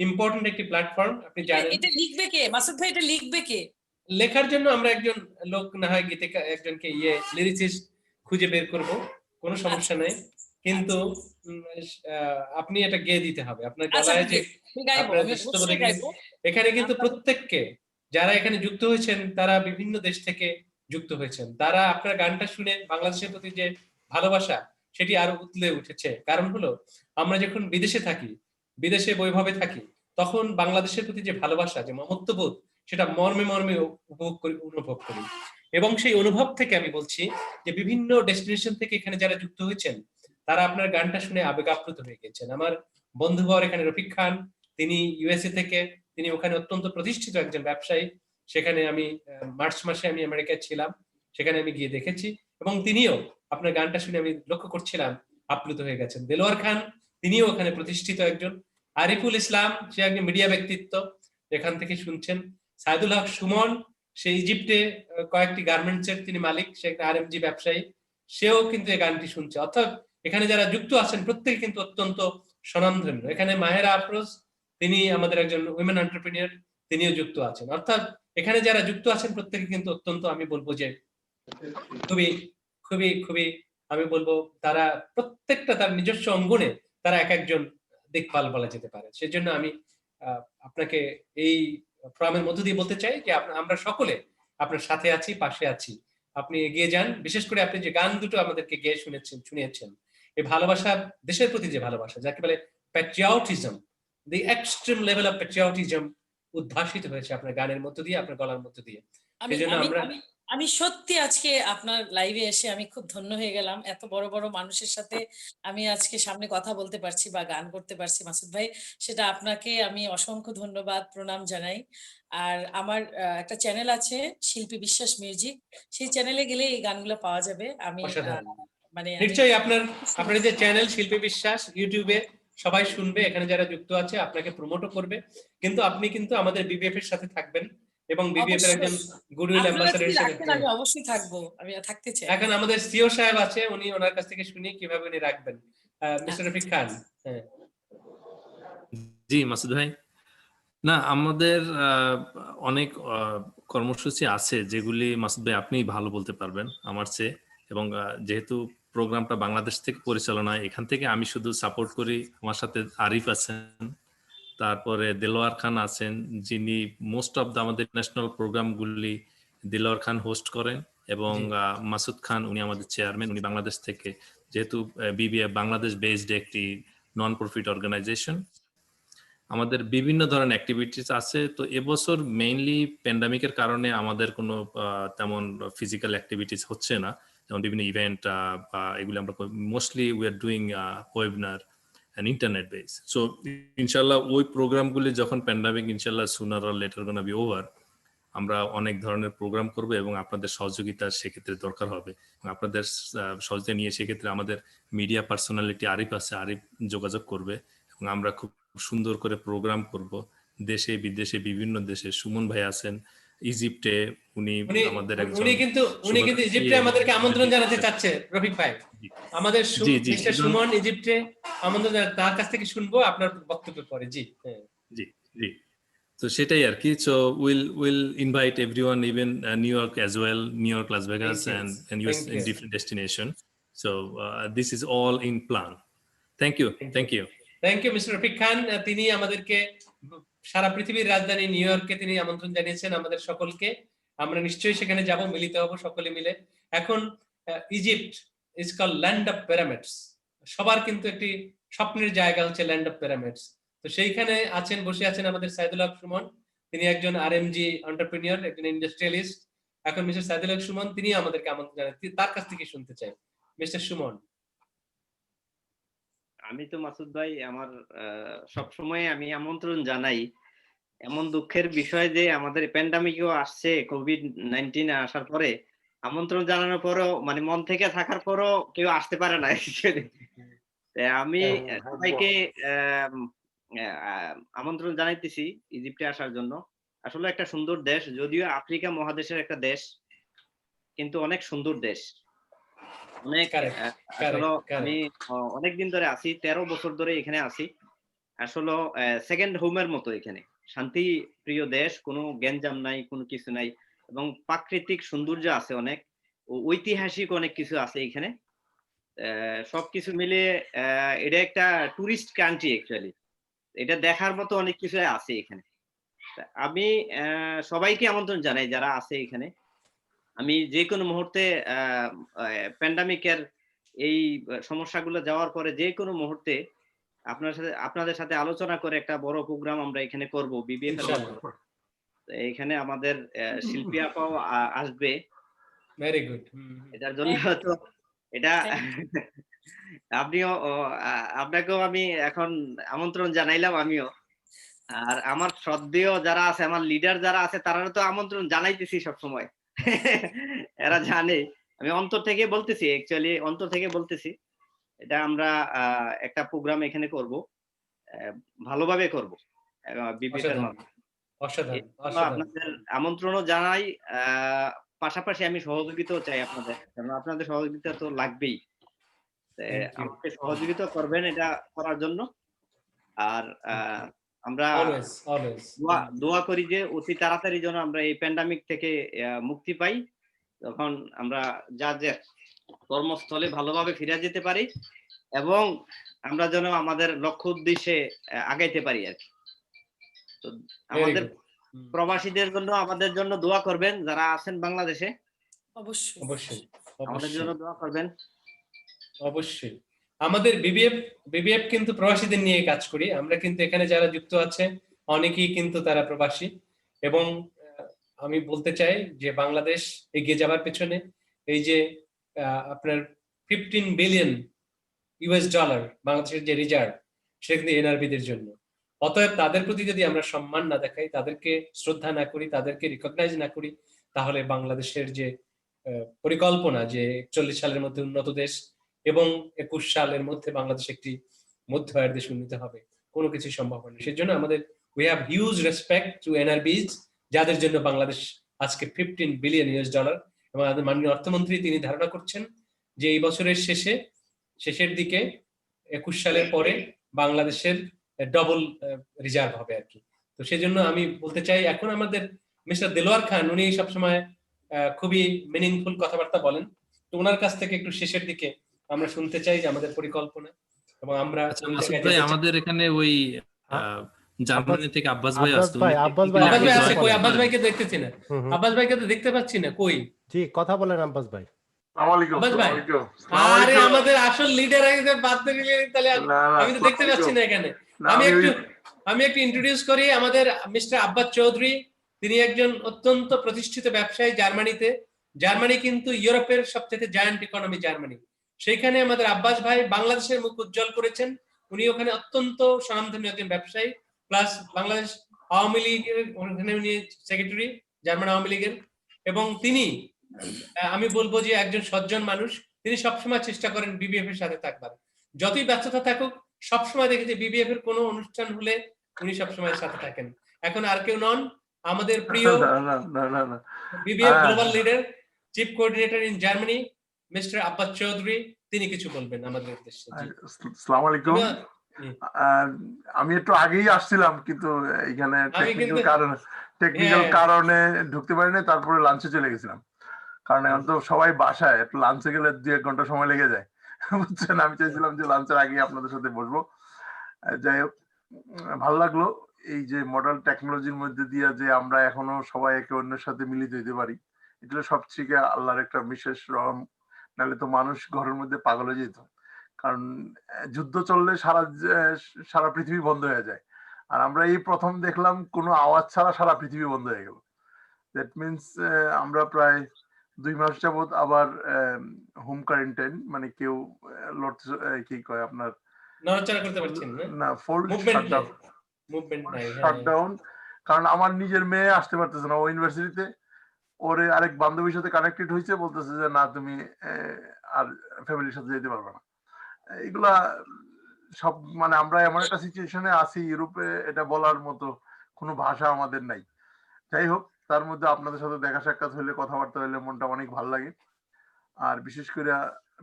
ইম্পর্টেন্ট একটি প্ল্যাটফর্ম, আপনি জানেন। এটা লিখবে কে মাসুদ ভাই, এটা লিখবে কে? লেখার জন্য আমরা একজন লোক না হয় গীতিকার, একজনকে লিরিসিস্ট খুঁজে বের করব, কোনো সমস্যা আচ্ছা, নেই। কিন্তু উম, আপনি এটা গেয়ে দিতে হবে আপনার আচ্ছা, গলায়, যে আমি গাইবো, আপনার আমি দৃশ্যটা অবশ্যই দেখে। গাইবো। এখানে কিন্তু আমরা- প্রত্যেককে যারা এখানে যুক্ত হয়েছেন তারা বিভিন্ন দেশ থেকে যুক্ত হয়েছেন। তারা আপনার গানটা শুনে বাংলাদেশের প্রতি যে ভালোবাসা সেটি আরো উতলে উঠেছে। কারণ হলো আমরা যখন বিদেশে থাকি, বিদেশে বৈভবে থাকি, তখন বাংলাদেশের প্রতি যে ভালোবাসা, যে মমত্ববোধ, সেটা মর্মে মর্মে অনুভব করি। এবং সেই অনুভব থেকে আমি বলছি যে বিভিন্ন ডেস্টিনেশন থেকে এখানে যারা যুক্ত হয়েছেন তারা আপনার গানটা শুনে আবেগ আপ্লুত হয়ে গেছেন। আমার বন্ধুবর এখানে রফিক খান, তিনি ইউএসএ থেকে, তিনি ওখানে অত্যন্ত প্রতিষ্ঠিত একজন ব্যবসায়ী। সেখানে আমি মার্চ মাসে আমি আমেরিকায় ছিলাম, সেখানে আমি গিয়ে দেখেছি এবং তিনিও আপনার গানটা শুনে আমি লক্ষ্য করছিলাম আপ্লুত হয়ে গেছেন। দেলোয়ার খান, তিনিও ওখানে প্রতিষ্ঠিত একজন। আরিফুল ইসলাম, সে একজন মিডিয়া ব্যক্তিত্ব, এখান থেকে শুনছেন। সাইদুল হক সুমন, সে ইজিপ্টে কয়েকটি গার্মেন্টস এর তিনি মালিক, সে একটা আরএমজি ব্যবসায়ী, সেও কিন্তু এই গানটি শুনছে। অর্থাৎ এখানে যারা যুক্ত আছেন প্রত্যেকে কিন্তু অত্যন্ত স্বনামধন্য। এখানে মাহেরা আফরোজ, তিনি আমাদের একজন উইমেন এন্টারপ্রেনিয়র, তিনিও যুক্ত আছেন। অর্থাৎ এখানে যারা যুক্ত আছেন প্রত্যেকে কিন্তু অত্যন্ত, আমি বলবো যে খুবই খুবই খুবই, আমি বলবো তারা প্রত্যেকটা তার নিজস্ব অঙ্গনে তারা এক একজন দিকপাল বলা যেতে পারে। সেজন্য আমি আপনাকে এই ফোরামের মধ্য দিয়ে বলতে চাই যে আমরা সকলে আপনার সাথে আছি, পাশে আছি। আপনি এগিয়ে যান। বিশেষ করে আপনি যে গান দুটো আমাদেরকে গেয়ে শুনিয়েছেন, এই ভালোবাসা, দেশের প্রতি যে ভালোবাসা, যাকে বলে patriotism, the extreme level of patriotism উদ্ভাসিত হয়েছে আপনার গানের মধ্য দিয়ে, আপনার গলার মধ্য দিয়ে। আমি সেজন্য আমি আমরা, আমি আমি সত্যি আজকে আপনার লাইভে এসে আমি খুব ধন্য হয়ে গেলাম। এত বড় বড় মানুষের সাথে আমি আজকে সামনে কথা বলতে পারছি বা গান করতে পারছি মাসুদ ভাই, সেটা আপনাকে আমি অসংখ্য ধন্যবাদ, প্রণাম জানাই। আর আমার একটা চ্যানেল আছে, শিল্পী বিশ্বাস মিউজিক, সেই চ্যানেলে গেলে এই গানগুলো পাওয়া যাবে। আমি অসাধারণ। মানে নিশ্চয়ই আপনার আপনার যে চ্যানেল শিল্পী বিশ্বাস, ইউটিউবে সবাই শুনবে, এখানে যারা যুক্ত আছে আপনাকে প্রমোটও করবে। কিন্তু আপনি কিন্তু আমাদের বিবিএফ এর সাথে থাকবেন এবং বিবিএফ এর একজন গুডউইল অ্যাম্বাসেডর হিসেবে। আমি অবশ্যই থাকবো, আমি থাকতে চাই। এখন আমাদের সিও সাহেব আছে, উনি ওনার কাছ থেকে শুনি কিভাবে উনি রাখবেন। মিস্টার রফিক খান। হ্যাঁ, জি মাসুদ ভাই, না আমাদের অনেক কর্মসূচি আছে যেগুলি মাসুদ ভাই আপনি ভালো বলতে পারবেন আমার চেয়ে। এবং যেহেতু প্রোগ্রামটা বাংলাদেশ থেকে পরিচালনা হয়, এখান থেকে আমি শুধু সাপোর্ট করি। আমার সাথে আরিফ আছেন, তারপরে দেলোয়ার খান আছেন, যিনি মোস্ট অফ দ্য আমাদের ন্যাশনাল প্রোগ্রামগুলি দেলোয়ার খান হোস্ট করেন। এবং মাসুদ খান, উনি আমাদের চেয়ারম্যান, উনি বাংলাদেশ থেকে, যেহেতু বিবিএফ বাংলাদেশ বেসড একটি নন প্রফিট অর্গানাইজেশন, আমাদের বিভিন্ন ধরনের অ্যাক্টিভিটিস আছে। তো এবছর মেইনলি প্যান্ডামিকের কারণে আমাদের কোনো তেমন ফিজিক্যাল অ্যাক্টিভিটিস হচ্ছে না, যেমন বিভিন্ন ইভেন্ট বা এগুলো আমরা mostly we are doing webinar and internet base. So ইনশাল্লাহ ওই প্রোগ্রামগুলি যখন প্যান্ডামিক ইনশাল্লাহ sooner or later gonna be over, আমরা অনেক ধরনের প্রোগ্রাম করব এবং আপনাদের সহযোগিতা সেক্ষেত্রে দরকার হবে। আপনাদের সহযোগিতা নিয়ে সেক্ষেত্রে আমাদের মিডিয়া পার্সোনালিটি আরিফ আছে, আরিফ যোগাযোগ করবে এবং আমরা খুব সুন্দর করে প্রোগ্রাম করব। দেশে বিদেশে বিভিন্ন দেশে সুমন ভাই আছেন ইজিপ্টে, উনি আমাদের একজন, উনি কিন্তু ইজিপ্টে আমাদেরকে আমন্ত্রণ জানাতে চাচ্ছে রফিক ভাই। আমাদের মিস্টার সুমন ইজিপ্টে আমন্ত্রণ, তার কাছ থেকে শুনবো আপনার বক্তব্য পরে। জি জি জি, তো সেটাই আর কি। So will invite everyone, even New York as well, New York, Las Vegas and US in different destination. So this is all in plan. Thank you mister Rafiq Khan. তিনি আমাদেরকে সারা পৃথিবীর রাজধানী নিউ ইয়র্কে তিনি আমন্ত্রণ জানিয়েছেন আমাদের সকলকে। আমরা নিশ্চয়ই সেখানে যাব, মিলিত হব সকলে মিলে। এখন Egypt is called land of pyramids. সবার কিন্তু একটি স্বপ্নের জায়গা হচ্ছে ল্যান্ড অফ পিরামিডস। তো সেইখানে আছেন, বসে আছেন আমাদের সাইদুল হক সুমন। তিনি একজন আরএমজি এন্টারপ্রেনিউর, একজন ইন্ডাস্ট্রিয়ালিস্ট। এখন মিস্টার সাইদুল হক সুমন তিনি আমাদেরকে আমন্ত্রণ জানান, তার কাছ থেকে শুনতে চাই। মিস্টার সুমন। আমি তো মাসুদ ভাই, আমার সবসময় আমি আমন্ত্রণ জানাই। এমন দুঃখের বিষয় যে আমাদের প্যান্ডামিকও আসছে, কোভিড-19 আসার পরে আমন্ত্রণ জানানোর পরও মানে মন থেকে থাকার পরও কেউ আসতে পারে না actually। আমি সবাইকে আমন্ত্রণ জানাইতেছি ইজিপ্টে আসার জন্য। আসলে একটা সুন্দর দেশ, যদিও আফ্রিকা মহাদেশের একটা দেশ, কিন্তু অনেক সুন্দর দেশ। অনেক আসলে আমি অনেকদিন ধরে আছি, 13 বছর ধরে এখানে আছি। আসলে সেকেন্ড হোমের মতো এখানে, শান্তি প্রিয় দেশ, কোনো গ্যাঞ্জাম নাই, কোনো কিছু নাই, এবং প্রাকৃতিক সৌন্দর্য আছে অনেক, ঐতিহাসিক অনেক কিছু আছে এখানে। সবকিছু মিলে এটা একটা টুরিস্ট কান্ট্রি অ্যাকচুয়ালি। এটা দেখার মতো অনেক কিছু আছে এখানে। আমি সবাইকে আমন্ত্রণ জানাই যারা আছে এখানে। আমি যে কোনো মুহূর্তে প্যান্ডামিকের এই সমস্যাগুলো যাওয়ার পরে যে কোনো মুহূর্তে আপনাদের সাথে আলোচনা করে একটা বড় প্রোগ্রাম আমরা এখানে করব বিবিএফ এর মাধ্যমে। এখানে আমাদের শিল্পী আপাও আসবে। Very good. এটার জন্য তো এটা আপনাকেও আমি এখন আমন্ত্রণ জানাইলাম আমিও। আর আমার শ্রদ্ধেয় যারা আছে, আমার লিডার যারা আছে, তারা তো আমন্ত্রণ জানাইতেছি সবসময়। এরা জানে আমি অন্তর থেকে বলতেছি, অ্যাকচুয়ালি অন্তর থেকে বলতেছি। এটা আমরা একটা প্রোগ্রাম এখানে করব, ভালোভাবে করব বিবিএফের মাধ্যমে। আপনাদের আমন্ত্রণও জানাই, পাশাপাশি আমি সহযোগিতাও চাই আপনাদের, কারণ আপনাদের সহযোগিতা তো লাগবেই। আমাকে সহযোগিতা করবেন এটা করার জন্য। আর আমরা দোয়া করি যে অতি তাড়াতাড়ি যেন আমরা এই প্যান্ডামিক থেকে মুক্তি পাই, তখন আমরা যার কর্মস্থলে ভালোভাবে ফিরে যেতে পারি, এবং আমরা যেন আমাদের লক্ষ্য উদ্দেশ্যে আগাইতে পারি আর কি। তো আমাদের প্রবাসীদের জন্য আমাদের জন্য দোয়া করবেন, যারা আছেন বাংলাদেশে অবশ্যই অবশ্যই আমাদের জন্য দোয়া করবেন। অবশ্যই। আমাদের বিবিএফ কিন্তু প্রবাসীদের নিয়ে কাজ করি আমরা, কিন্তু এখানে যারা যুক্ত আছে অনেকেই কিন্তু তারা প্রবাসী। এবং আমি বলতে চাই যে বাংলাদেশ এগিয়ে যাবার পেছনে এই যে আপনার 15 বিলিয়ন ইউএস ডলার বাংলাদেশের যে রিজার্ভ, সেটা কিন্তু এনআরবিদের জন্য। অতএব তাদের প্রতি যদি আমরা সম্মান না দেখাই, তাদেরকে শ্রদ্ধা না করি, তাদেরকে রিকগনাইজ না করি, তাহলে বাংলাদেশের যে পরিকল্পনা যে 41 সালের মধ্যে উন্নত দেশ এবং 21 সালের মধ্যে বাংলাদেশ একটি মধ্য আয়ের দেশ উন্নীত হবে, কোনো কিছু সম্ভব নয়। সেজন্য আমাদের we have huge respect to NRBs, যাদের জন্য বাংলাদেশ আজকে 15 বিলিয়ন ইউএস ডলার। এবং আমাদের মাননীয় অর্থমন্ত্রী তিনি ধারণা করছেন যে এই বছরের শেষের দিকে 21 সালের পরে বাংলাদেশের ডবল রিজার্ভ হবে আর কি। তো সেজন্য আমি বলতে চাই, এখন আমাদের মিস্টার দেলোয়ার খান, উনি সবসময় খুবই মিনিংফুল কথাবার্তা বলেন, তো ওনার কাছ থেকে একটু শেষের দিকে আমরা শুনতে চাই যে আমাদের পরিকল্পনা, এবং আমরা আমাদের এখানে ওই জার্মানি থেকে আব্বাস ভাই আব্বাস আছে। কই আব্বাস ভাইকে দেখতেছি না, আব্বাস ভাইকে তো দেখতে পাচ্ছি না, কই? জি, কথা বলেন আব্বাস ভাই। আব্বাস ভাই, আরে আমাদের আসল লিডার একজন বাদ দিলে, তাহলে আমি তো দেখতে পাচ্ছি না এখানে। আমি একটু ইন্ট্রোডিউস করি আমাদের মিস্টার আব্বাস চৌধুরী। তিনি একজন অত্যন্ত প্রতিষ্ঠিত ব্যবসায়ী জার্মানিতে। জার্মানি কিন্তু ইউরোপের সবচেয়ে জায়ান্ট ইকোনমি জার্মানি। সেইখানে আমাদের আব্বাস ভাই বাংলাদেশের মুখ উজ্জ্বল করেছেন। উনি ওখানে অত্যন্ত স্বনামধন্য একজন ব্যবসায়ী, প্লাস বাংলাদেশ আওয়ামী লীগের ওখানে উনি সেক্রেটারি, জার্মান আওয়ামী লীগের। এবং তিনি, আমি বলবো যে একজন সজ্জন মানুষ। তিনি সবসময় চেষ্টা করেন বিবিএফ এর সাথে থাকবার, যতই ব্যস্ততা থাকুক। সবসময় দেখেছি বিবিএফ এর কোনো অনুষ্ঠান হলে উনি সবসময় সাথে থাকেন। এখন আর কেউ নন, আমাদের প্রিয় BBF global leader, chief coordinator in Germany, mister Abbas Chowdhury. তিনি কিছু বলবেন আমাদের উদ্দেশ্যে। আসসালামু আলাইকুম। আমি একটু আগেই আসছিলাম, কিন্তু এখানে টেকনিক্যাল কারণে ঢুকতে পারিনি, তারপরে লাঞ্চে চলে গেছিলাম। কারণ এখন তো সবাই বাসায়, একটু লাঞ্চে গেলে 2-1 ঘন্টা সময় লেগে যায়, বুঝছেন। আমি চাইছিলাম যে লাঞ্চের আগে আপনাদের সাথে বসবো। যাই হোক, ভালো লাগলো এই যে মডার্ন টেকনোলজির মধ্যে দিয়ে যে আমরা এখনো সবাই একে অন্যের সাথে মিলিত হইতে পারি, এটা সবচেয়ে আল্লাহর একটা বিশেষ রহম। নাহলে তো মানুষ ঘরের মধ্যে পাগল হয়ে যেত। কারণ যুদ্ধ চললে সারা পৃথিবী বন্ধ হয়ে যায়, আর আমরা এই প্রথম দেখলাম কোনো আওয়াজ ছাড়া সারা পৃথিবী বন্ধ হয়ে গেল। দ্যাট মিনস আমরা প্রায় 2 মাস যাবত আবার হোম কোয়ারেন্টাইন, মানে কেউ লড়তে কি কয় আপনার নড়াচড়া করতে পারছেন না, না, ফুল মুভমেন্ট নাই। শাটডাউন। কারণ আমার নিজের মেয়ে আসতে পারতেছে না, ও ইউনিভার্সিটিতে, ওরে আরেক বান্ধবীর সাথে কানেক্টেড হয়েছে, বলতেছে যে না তুমি আর ফ্যামিলির সাথে যেতে পারবে না। এগুলা সব মানে আমরা এমন একটা সিচুয়েশনে আছি ইউরোপে, এটা বলার মতো কোনো ভাষা আমাদের নাই। যাই হোক, তার মধ্যে আপনাদের সাথে দেখা সাক্ষাৎ হইলে, কথাবার্তা হইলে মনটা অনেক ভালো লাগে। আর বিশেষ করে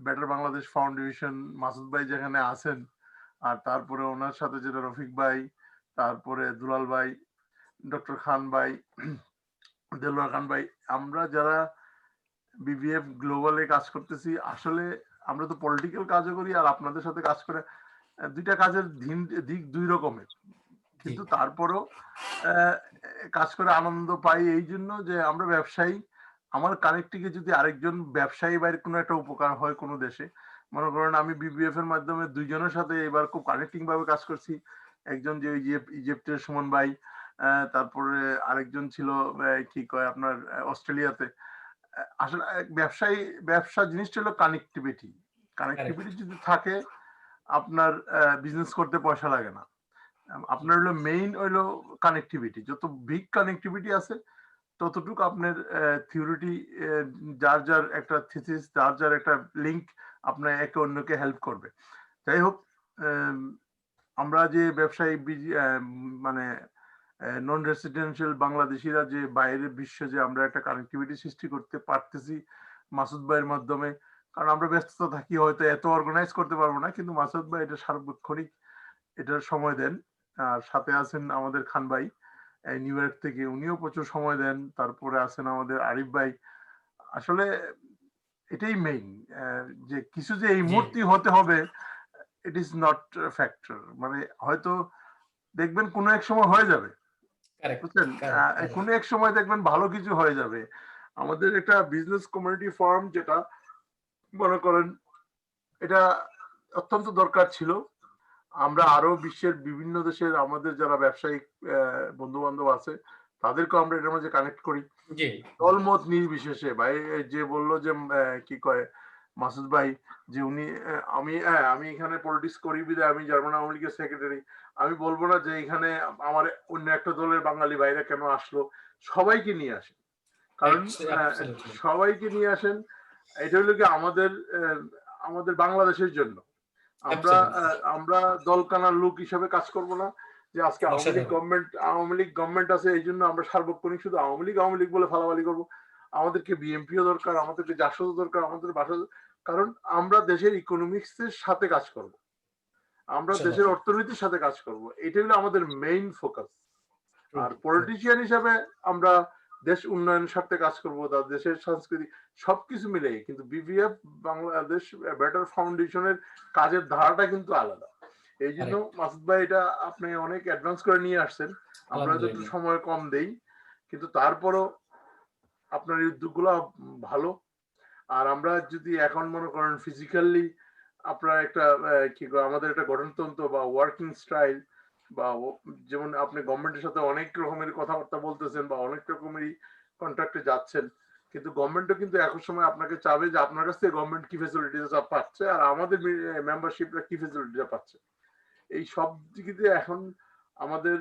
বেটার বাংলাদেশ ফাউন্ডেশন মাসুদ ভাই যেখানে আছেন, আর তারপরে ওনার সাথে যেটা রফিক ভাই, তারপরে দুলাল ভাই, ডক্টর খান ভাই, দেলোয়ার খান ভাই, আমরা যারা বিবিএফ গ্লোবালে কাজ করতেছি, আসলে আমরা তো পলিটিক্যাল কাজও করি আর আপনাদের সাথে কাজ করে, দুইটা কাজের দিক দুই রকমের, কিন্তু তারপরেও কাজ করে আনন্দ পাই এই জন্য যে আমরা ব্যবসায়ী। আমার কানেক্টিংয়ে যদি আরেকজন ব্যবসায়ী বাইরে কোনো একটা উপকার হয় কোনো দেশে, মনে করেন আমি বিবিএফ এর মাধ্যমে দুইজনের সাথে এবার খুব কানেক্টিং ভাবে কাজ করছি। একজন যে ইজিপ্টের সুমন ভাই, তারপরে আরেকজন ছিল কি কয় আপনার অস্ট্রেলিয়াতে। আসলে ব্যবসা জিনিসটা হলো কানেক্টিভিটি যদি থাকে আপনার বিজনেস করতে পয়সা লাগে না। আপনার হলো মেইন হইলো কানেক্টিভিটি, যত বিগ কানেক্টিভিটি আছে ততটুকু আপনার থিওরিটি, যার যার একটা থিসিস, যার যার একটা লিঙ্ক আপনার একে অন্যকে হেল্প করবে। যাই হোক, আমরা যে ব্যবসায়ী মানে নন রেসিডেন্সিয়াল বাংলাদেশিরা যে বাইরের বিশ্বে যে আমরা একটা কানেক্টিভিটি সৃষ্টি করতে পারতেছি মাসুদ ভাইয়ের মাধ্যমে, কারণ আমরা ব্যস্ততা থাকি, হয়তো এত অর্গানাইজ করতে পারবো না, কিন্তু মাসুদ ভাই এটা সার্বক্ষণিক এটার সময় দেন। আর সাথে আছেন আমাদের খান ভাই নিউ ইয়র্ক থেকে, উনিও প্রচুর সময় দেন। তারপরে আছেন আমাদের আরিফ ভাই। আসলে এটাই মেইন, যে কিছু যে এই মুহূর্তে হতে হবে, ইট ইজ নট ফ্যাক্টর, মানে হয়তো দেখবেন কোনো এক সময় হয়ে যাবে, বুঝছেন, কোনো এক সময় দেখবেন ভালো কিছু হয়ে যাবে। আমাদের একটা বিজনেস কমিউনিটি ফর্ম যেটা মনে করেন এটা অত্যন্ত দরকার ছিল। আমরা আরো বিশ্বের বিভিন্ন দেশের আমাদের যারা ব্যবসায়িক বন্ধু বান্ধব আছে তাদেরকেও আমরা এটার মধ্যে কানেক্ট করি, দলমত নির্বিশেষে। ভাই যে বললো যে কি কয় মাসুদ ভাই, যে উনি আমি এখানে পলিটিক্স করি বিধায় আমি জার্মান আওয়ামী লীগের সেক্রেটারি, আমি বলবো না যে এখানে আমার অন্য একটা দলের বাঙালি ভাইরা কেন আসলো। সবাইকে নিয়ে আসেন, কারণ সবাইকে নিয়ে আসেন। এটা হলো কি আমাদের বাংলাদেশের জন্য। আমরা দলকানার লোক হিসাবে কাজ করব না, যে আজকে আওয়ামী লীগ গভর্নমেন্ট আছে এই জন্য আমরা সার্বক্ষণিক শুধু আওয়ামী লীগ বলে ফালাফালি করবো। আমাদেরকে বিএনপিও দরকার, আমাদেরকে জাসদও দরকার, আমাদের বাসা, কারণ আমরা দেশের ইকোনমিক্স এর সাথে কাজ করব, আমরা দেশের অর্থনীতির সাথে কাজ করব, এটা হলো আমাদের মেইন ফোকাস। আর পলিটিশিয়ান হিসাবে আমরা দেশ উন্নয়নের স্বার্থে কাজ করবো, তার দেশের সংস্কৃতি সবকিছু মিলে। কিন্তু বিবিএফ বাংলাদেশ বেটার ফাউন্ডেশনের কাজের ধারাটা কিন্তু আলাদা। এই জন্য মাসুদ ভাই এটা আপনি অনেক অ্যাডভান্স করে নিয়ে আসছেন, আমরা তো একটু সময় কম দেই, কিন্তু তারপরও আপনার এই উদ্যোগগুলো ভালো। আর আমরা যদি এখন মনে করেন ফিজিক্যালি আপনার একটা কি আমাদের একটা গঠনতন্ত্র বা ওয়ার্কিং স্টাইল, বা যেমন আপনি গভর্নমেন্টের সাথে অনেক রকমের কথাবার্তা বলতেছেন বা অনেক রকমেরই কন্ট্রাক্টে যাচ্ছেন, কিন্তু গভর্নমেন্টও কিন্তু এক সময় আপনাকে চাবে যে আপনার কাছ থেকে গভর্নমেন্ট কি ফেসিলিটিটা পাচ্ছে আর আমাদের মেম্বারশিপরা কি ফেসিলিটিটা পাচ্ছে। এই সব দিকে এখন আমাদের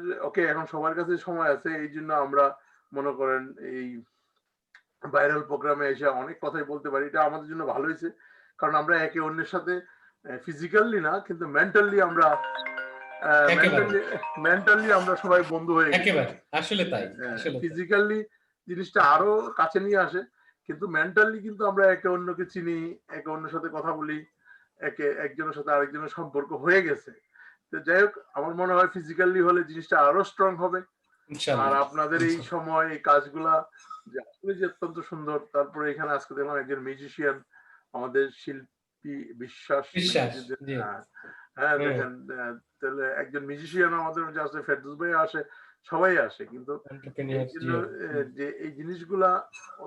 এখন সবার কাছে সময় আছে, এই জন্য আমরা মনে করেন এই ভাইরাল প্রোগ্রামে এসে অনেক কথাই বলতে পারি। এটা আমাদের জন্য ভালো হয়েছে, কারণ আমরা একে অন্যের সাথে ফিজিক্যালি না কিন্তু মেন্টালি আমরা আমরা সবাই বন্ধু হয়ে গেছি। আসলে তাই, ফিজিক্যালি জিনিসটা আরো কাছে নিয়ে আসে, কিন্তু মেন্টালি কিন্তু আমরা একে অন্যকে চিনি, একে অন্যের সাথে কথা বলি, একজনের সাথে আরেকজনের সম্পর্ক হয়ে গেছে। তো যাই হোক, আমার মনে হয় ফিজিক্যালি হলে জিনিসটা আরো স্ট্রং হবে। আর আপনাদের এই সময় এই কাজগুলা যে আসলে যে অত্যন্ত সুন্দর। তারপরে এখানে আজকে দেখলাম একজন মিউজিশিয়ান, আমাদের শিল্পী বিশ্বাস, হ্যাঁ দেখেন, তাহলে একজন মিউজিশিয়ান আমাদের মধ্যে আসে, ফেরদৌস ভাই আসে, সবাই আসে, কিন্তু যে এই জিনিসগুলা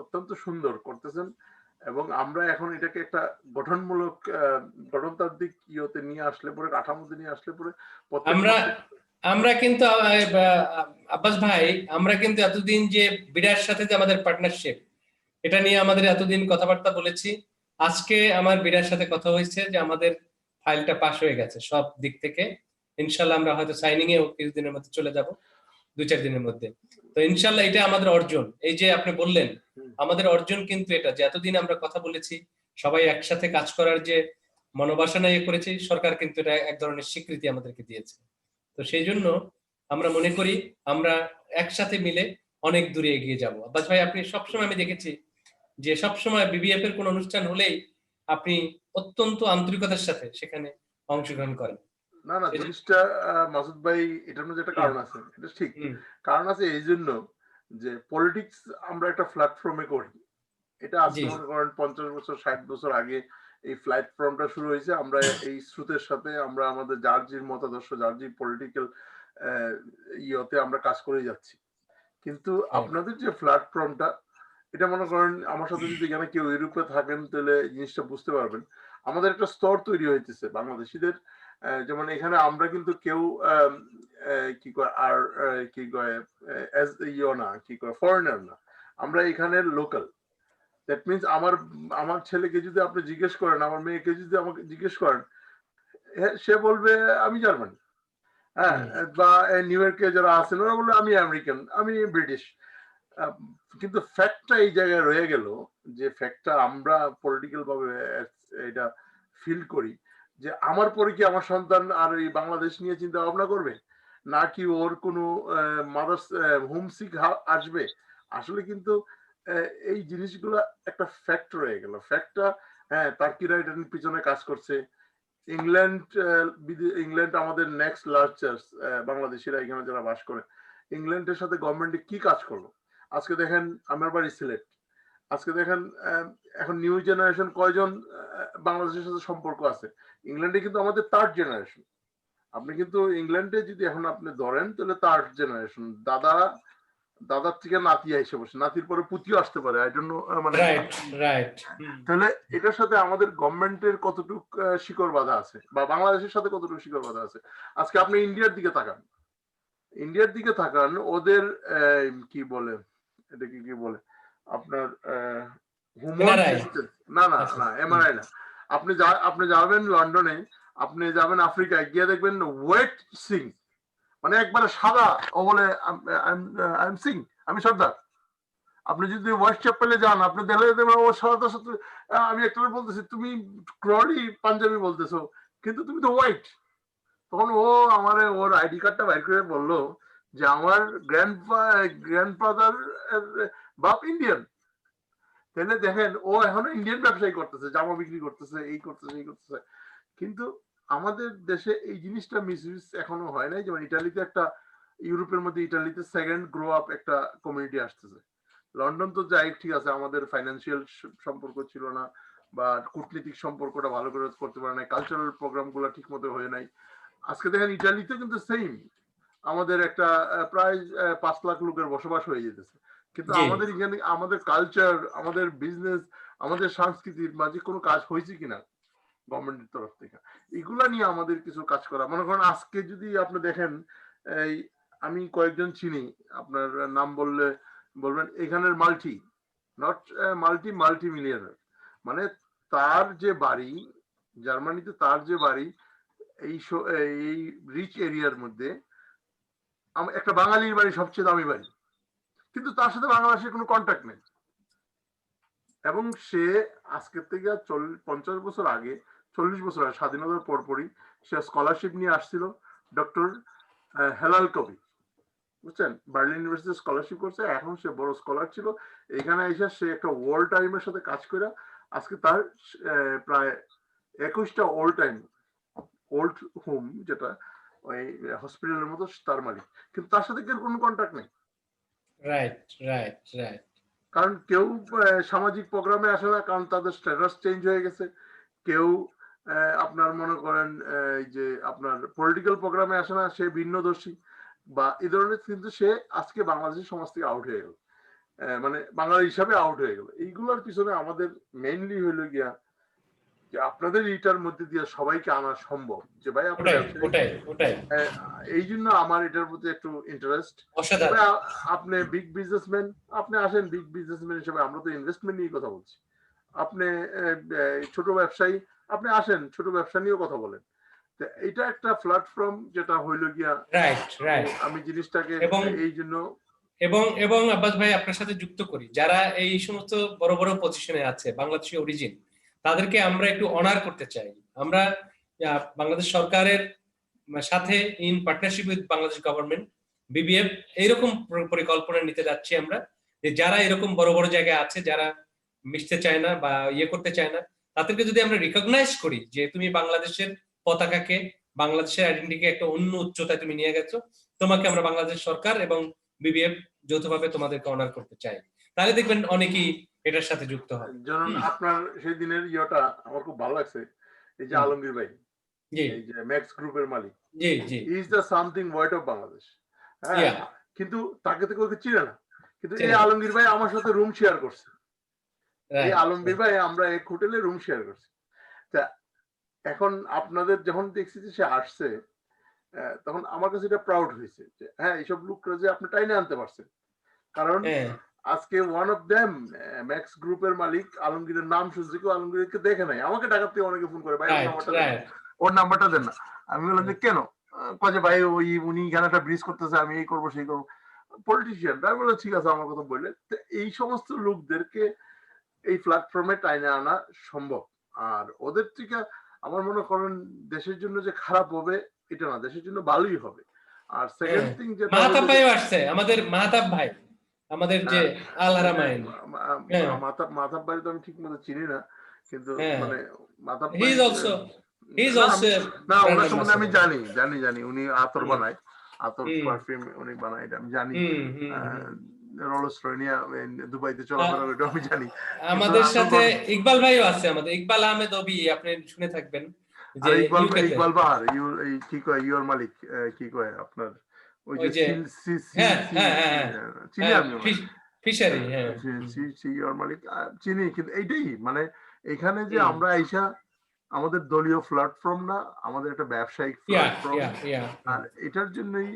অত্যন্ত সুন্দর করতেছেন। এবং আমরা এখন এটাকে একটা গঠনমূলক গঠনতান্ত্রিক ইয়েতে নিয়ে আসলে পরে, কাঠামোতে নিয়ে আসলে পরে আমরা কিন্তু আব্বাস ভাই, আমরা কিন্তু এতদিন যে বিরাট সাথে যে আমাদের পার্টনারশিপ, এটা নিয়ে আমাদের এতদিন কথাবার্তা বলেছি। আজকে আমার বিরাট সাথে কথা হয়েছে যে আমাদের ফাইলটা পাস হয়ে গেছে সব দিক থেকে। ইনশাল্লাহ আমরা হয়তো সাইনিং এ কিছুদিনের মধ্যে চলে যাব, 2-4 দিনের মধ্যে। তো ইনশাল্লাহ এটা আমাদের অর্জন। এই যে আপনি বললেন, আমাদের অর্জন কিন্তু এটা যে এতদিন আমরা কথা বলেছি, সবাই একসাথে কাজ করার যে মনোবাসনা করেছি, সরকার কিন্তু এটা এক ধরনের স্বীকৃতি আমাদেরকে দিয়েছে। তো সেই জন্য আমরা মনে করি আমরা একসাথে মিলে অনেক দূরে এগিয়ে যাব। আব্বাস ভাই, আপনি সবসময়, আমি দেখেছি যে সবসময় বিবিএফ এর কোন অনুষ্ঠান হলেই আপনি অত্যন্ত আন্তরিকতার সাথে সেখানে অংশগ্রহণ করেন। না না, জিনিসটা মাসুদ ভাই, এটার মধ্যে একটা কারণ আছে, এটা ঠিক কারণ আছে এই জন্য যে পলিটিক্স আমরা একটা প্ল্যাটফর্মে করি। এটা আজকে মনে করেন 50 বছর 60 বছর আগে এই প্ল্যাটফর্মটা শুরু হয়েছে। আমরা এই স্রোতের সাথে আমরা আমাদের যার যে মতাদর্শ, যার যে পলিটিক্যাল ইয়েতে আমরা কাজ করে যাচ্ছি। কিন্তু আপনাদের যে প্ল্যাটফর্মটা, এটা মনে করেন আমার সাথে যদি এখানে কেউ ইউরোপে থাকেন তাহলে জিনিসটা বুঝতে পারবেন। আমাদের একটা স্তর তৈরি হইতেছে বাংলাদেশিদের, যেমন এখানে আমরা কিন্তু কেউ কি কয় আর কি কয় না, কি কয় ফরেনার না, আমরা এখানে লোকাল। দ্যাট মিনস আমার ছেলেকে যদি আপনি জিজ্ঞেস করেন, আমার মেয়েকে যদি আমাকে জিজ্ঞেস করেন, সে বলবে আমি জার্মান। হ্যাঁ, বা নিউ ইয়র্কে যারা আছেন ওরা বলবে আমি আমেরিকান, আমি ব্রিটিশ। কিন্তু ফ্যাক্টটা এই জায়গায় রয়ে গেল, যে ফ্যাক্টটা আমরা পলিটিক্যাল ভাবে এটা ফিল করি যে আমার পরে কি আমার সন্তান আর এই বাংলাদেশ নিয়ে চিন্তা ভাবনা করবে, নাকি ওর কোনো মাদার্স হোমসিক আসবে। আসলে কিন্তু এই জিনিসগুলো একটা ফ্যাক্ট রয়ে গেল। ফ্যাক্টটা, হ্যাঁ, তার্কিরা এটার পিছনে কাজ করছে। ইংল্যান্ড আমাদের নেক্সট লার্জেস্ট, বাংলাদেশিরা এখানে যারা বাস করে, ইংল্যান্ডের সাথে গভর্নমেন্টে কি কাজ করলো। আজকে দেখেন আমার বাড়ি সিলেট, আজকে দেখেন এখন নিউ জেনারেশন কয়জন বাংলাদেশের সাথে সম্পর্ক আছে। ইংল্যান্ডে কিন্তু আমাদের থার্ড জেনারেশন। আপনি কিন্তু ইংল্যান্ডে যদি এখন আপনি ধরেন তাহলে থার্ড জেনারেশন, দাদার থেকে নাতি এসে বসে, নাতির পরে পুতিও আসতে পারে, আই ডোন্ট নো, মানে তাহলে এটার সাথে আমাদের গভর্নমেন্টের কতটুকু শিকড় বাঁধা আছে, বা বাংলাদেশের সাথে কতটুকু শিকড় বাঁধা আছে। আজকে আপনি ইন্ডিয়ার দিকে তাকান, ওদের কি বলে, এটাকে কি বলে আপনার না না না, এমআরআই না। আপনি যাবেন লন্ডনে, আপনি যাবেন আফ্রিকায়, গিয়ে দেখবেন ওয়েট সিং, মানে একবারে সাদা, ও বলে আই এম সিং, আমি সর্দার। আপনি যদি ওয়েস্ট চ্যাপেলে যান, আপনি দেখলে দেবেন ও সাদা সাথে, আমি একটা বলতেছি তুমি ক্রলি পাঞ্জাবি বলতেছো, কিন্তু তুমি তো হোয়াইট। তখন ও আমারে ওর আইডি কার্ডটা বাইর করে বললো যে আমার গ্র্যান্ডফাদার বাপ ইন্ডিয়ান। তাহলে দেখেন ও এখনো ইন্ডিয়ান ব্যবসায়ী করতেছে, জামা বিক্রি করতেছে, এই করতেছে। কিন্তু আমাদের দেশে এই জিনিসটা মিসইউজ এখনো হয় নাই। যেমন ইটালিতে একটা, ইউরোপের মধ্যে ইটালিতে সেকেন্ড গ্রো আপ একটা কমিউনিটি আসতেছে। লন্ডন তো যাই ঠিক আছে, আমাদের ফাইন্যান্সিয়াল সম্পর্ক ছিল না, বা কূটনীতিক সম্পর্কটা ভালো করে করতে পারে নাই, কালচারাল প্রোগ্রাম গুলো ঠিক মতো হয়ে নাই। আজকে দেখেন ইটালিতে কিন্তু সেম, আমাদের একটা প্রায় 5 লাখ লোকের বসবাস হয়ে যেতেছে। কিন্তু আমাদের এখানে আমাদের কালচার, আমাদের বিজনেস, আমাদের সংস্কৃতির মাঝে কোনো কাজ হয়েছে কিনা গভর্নমেন্টের তরফ থেকে, এগুলা নিয়ে আমাদের কিছু কাজ করা। মনে করেন আজকে যদি আপনি দেখেন, এই আমি কয়েকজন চিনি, আপনার নাম বললে বলবেন এখানের মাল্টি মিলিয়নার, মানে তার যে বাড়ি জার্মানিতে, তার যে বাড়ি এই রিচ এরিয়ার মধ্যে, একটা বাঙালির বাড়ি সবচেয়ে দামি বাড়ি, কিন্তু তার সাথে বাংলাদেশের কোনো কন্ট্যাক্ট নেই। এবং সে আজকের থেকে 50 বছর আগে, 40 বছর আগে, স্বাধীনতার পরপরই সে স্কলারশিপ নিয়ে আসছিল, ডক্টর হেলাল কবি, বুঝছেন, বার্লিন ইউনিভার্সিটি স্কলারশিপ করছে, এখন সে বড় স্কলার ছিল। এখানে এসে সে একটা ওয়ার্ল্ড টাইমের সাথে কাজ করে আজকে তার প্রায় 21টা ওল্ড হোম, যেটা ওই হসপিটালের মতো, তার মালিক। কিন্তু তার সাথে কেউ কোনো কন্ট্যাক্ট নেই। রাইট। কারণ কেউ সামাজিক প্রোগ্রামে আসে না, কারণ তাদের স্ট্যাটাস চেঞ্জ হয়ে গেছে। কেউ আপনার মনে করেন যে আপনার পলিটিক্যাল প্রোগ্রামে আসে না, সে ভিন্নদর্শী বা এই ধরনের। কিন্তু সে আজকে বাংলাদেশের সমাজ থেকে আউট হয়ে গেল, মানে বাঙালি হিসাবে আউট হয়ে গেল। এইগুলোর পিছনে আমাদের মেইনলি হইল গিয়া যে আপনাদের এটার মধ্যে দিয়ে সবাইকে আনা সম্ভব, যে ভাই ওটাই এই জন্য আমার এটার প্রতি একটু ইন্টারেস্ট। আপনি বিগ বিজনেসম্যান, আপনি আসেন বিগ বিজনেসম্যান হিসেবে, আমরা তো ইনভেস্টমেন্ট নিয়ে কথা বলছি। আপনি ছোট ব্যবসায়ী, আপনি আসেন ছোট ব্যবসা নিয়েও কথা বলেন। এটা একটা প্ল্যাটফর্ম যেটা হইলো গিয়া রাইট আমি জিনিসটাকে এই জন্য এবং আব্বাস ভাই আপনার সাথে যুক্ত করি, যারা এই সমস্ত বড় বড় পজিশনে আছে বাংলাদেশি অরিজিন, তাদেরকে আমরা একটু অনার করতে চাই। আমরা বাংলাদেশ সরকারের সাথে in partnership with Bangladesh government, BBF এইরকম পরিকল্পনা নিতে যাচ্ছি আমরা, যে যারা এরকম বড় বড় জায়গায় আছে, যারা মিশতে চায় না বা করতে চায় না, তাদেরকে যদি আমরা রিকগনাইজ করি যে তুমি বাংলাদেশের পতাকাকে, বাংলাদেশের আইডেন্টিটিকে একটা অন্য উচ্চতায় তুমি নিয়ে গেছো, তোমাকে আমরা বাংলাদেশ সরকার এবং বিবিএফ যৌথভাবে তোমাদেরকে অনার করতে চাই, তাহলে দেখবেন অনেকেই এটার সাথে যুক্ত হয়। যেমন আপনার সেই দিনের ইয়েটা আমার খুব ভালো লাগছে, এই যে আলমগীর ভাই, এই যে ম্যাক্স গ্রুপের মালিক, is the something word of Bangladesh. হ্যাঁ, কিন্তু তাকে তো কেউ চিনে না, কিন্তু এই আলমগীর ভাই আমার সাথে রুম শেয়ার করছে। এই আলমগীর ভাই আমরা এক হোটেলে রুম শেয়ার করছি। তা এখন আপনাদের যখন দেখছি যে সে আসছে, তখন আমার কাছে এটা প্রাউড হয়েছে যে হ্যাঁ, এইসব লোকরা যে আপনি টাইনে আনতে পারছেন। কারণ আজকে ওয়ান অফ দেম ম্যাক্স গ্রুপের মালিক আলমগীরের নাম শুনছি, কেউ আলমগীরকে দেখে নাই। আমাকে ঢাকা থেকে অনেকে ফোন করে, ভাই ওর নাম্বারটা দেন না। আমি বললাম যে কেন? কাজে ভাই উনি এখানে একটা ব্রিজ করতেছে, আমি এই করবো সেই করবো। পলিটিশিয়ান তাই বলে ঠিক আছে, আমার কথা বললেন। এই সমস্ত লোকদেরকে এই প্ল্যাটফর্মে টাইনে আনা সম্ভব। আর ওদের থেকে আমার মনে করেন দেশের জন্য যে খারাপ হবে এটা না, দেশের জন্য ভালোই হবে। আর সেকেন্ড থিং যে মাহতাব ভাই আসছে, আমাদের মাহতাব ভাই, আমাদের যে আল হারামাইন মাহতাব ভাই তো আমি ঠিক মতো চিনি না, কিন্তু মানে মাহতাব হি ইজ অলসো না, ওনার সম্বন্ধে আমি জানি উনি আতর বানায়, আতর পারফিউম উনি বানায়, এটা আমি জানি। রোলস রয়নিয়া দুবাইতে চলাফেরা করে, আমি জানি। আমাদের সাথে ইকবাল ভাইও আছে, আমাদের ইকবাল আহমেদ অবি, আপনি শুনে থাকবেন যে ইকবাল বাহার, কি কয় ইউর মালিক, কি কয় আপনার ওই যে চিনি আমি ফিশারি, ইউর মালিক চিনি। কিন্তু এইটাই মানে এখানে যে আমরা আইসা আমাদের দলীয় প্ল্যাটফর্ম না, আমাদের একটা ব্যবসায়িক প্ল্যাটফর্ম, আর এটার জন্যই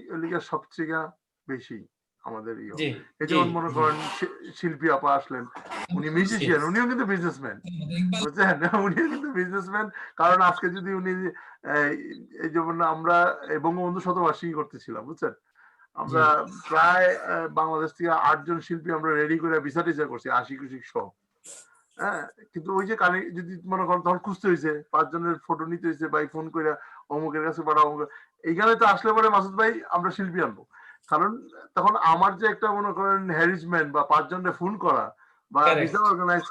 সবচেয়ে বেশি আমাদের এই যেমন মনে করেন শিল্পী আপা আসলেন, উনি মিউজিশিয়ান, উনিও কিন্তু বিজনেসম্যান, বুঝছেন? উনিও কিন্তু বিজনেসম্যান। কারণ আজকে যদি উনি এই যেমন আমরা বঙ্গবন্ধু শতবার্ষিকী করতেছিলাম, বুঝছেন, আমরা প্রায় বাংলাদেশ থেকে 8 জন শিল্পী আমরা রেডি করে ভিসা টিসা করছি, আশিক সব। হ্যাঁ, কিন্তু ওই যে যদি মনে করেন তখন খুঁজতে হয়েছে, 5 জনের ফটো নিতে হয়েছে, ভাই ফোন করে অমুকের কাছে পাঠাও, এইখানে তো আসলে পরে মাসুদ ভাই আমরা শিল্পী আনবো। কারণ তখন আমার যে একটা মনে করেন হ্যারিসমেন্ট বা 5 জনের ফোন করা বা ভিসা অর্গানাইজ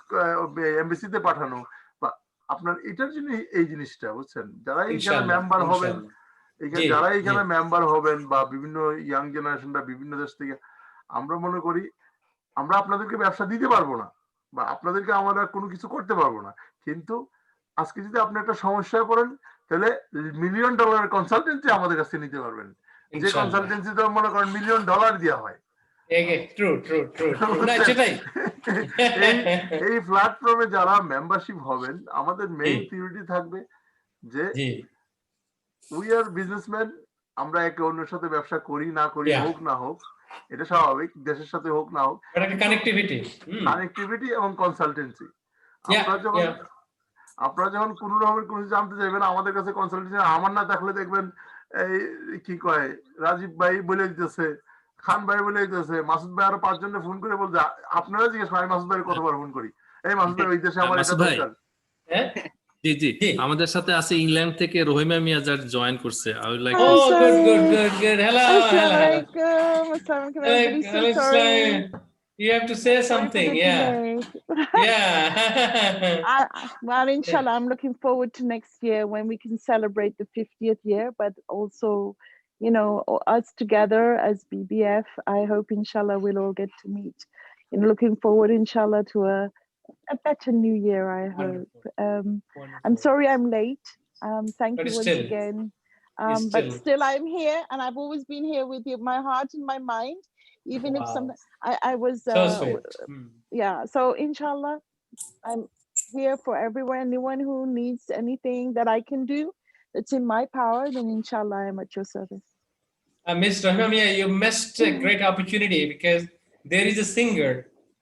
এমবাসিতে পাঠানো, বা আপনার এটার জন্য এই জিনিসটা, বুঝছেন, যারা এইখানে মেম্বার হবেন, যারা এইখানে মেম্বার হবেন বা বিভিন্ন ইয়াং জেনারেশন বা বিভিন্ন দেশ থেকে, আমরা মনে করি আমরা আপনাদেরকে ব্যবসা দিতে পারবো না বা আপনাদেরকে আমরা কোনো কিছু করতে পারবো না, কিন্তু আজকে যদি আপনি একটা সমস্যায় পড়েন, তাহলে $1 মিলিয়ন কনসালটেন্সি আমাদের কাছে নিতে পারবেন, যে কনসালটেন্সি তো মনে করেন $1 মিলিয়ন দেওয়া হয়। এই প্ল্যাটফর্মে যারা মেম্বারশিপ হবেন, আমাদের মেইন থিওরি থাকবে যে উই আর বিজনেসম্যান, আমরা একে অন্যের সাথে ব্যবসা করি না করি, হোক না হোক, এটা স্বাভাবিক, দেশের সাথে হোক না হোক, কানেক্টিভিটি এবং কনসালটেন্সি। আপনারা যখন কোন রকমের কোনো জানতে চাইবেন, আমাদের কাছে কনসালটেন্সি আমার না থাকলে দেখবেন এই কি কয় রাজীব ভাই বলে দিতেছে, খান ভাই বলে দিতেছে, মাসুদ ভাই আরো 5 জনের ফোন করে বলছে, আপনারা জিজ্ঞেস করেন মাসুদ ভাই কতবার ফোন করি, এই মাসুদ ভাই ওই দেশে আমার এটা দরকার। জি জি, আমাদের সাথে আছে ইংল্যান্ড থেকে রহিমা মিয়াজার জয়েন করছে। I would like good hello আসসালামু আলাইকুম sorry you have to say something. Well, inshallah, I'm looking forward to next year when we can celebrate the 50th year, but also, you know, us together as BBF. I hope inshallah we'll all get to meet, and looking forward inshallah to a better new year, I hope. I'm sorry I'm late. Thank you once again. But still I'm here, and I've always been here with you, my heart and my mind, even if some I was so sweet. Yeah, so inshallah here for everyone. Anyone who needs anything that I can do that's in my power, then inshallah I am at your service. Miss Rahima Mia, you missed a great opportunity because there is a singer.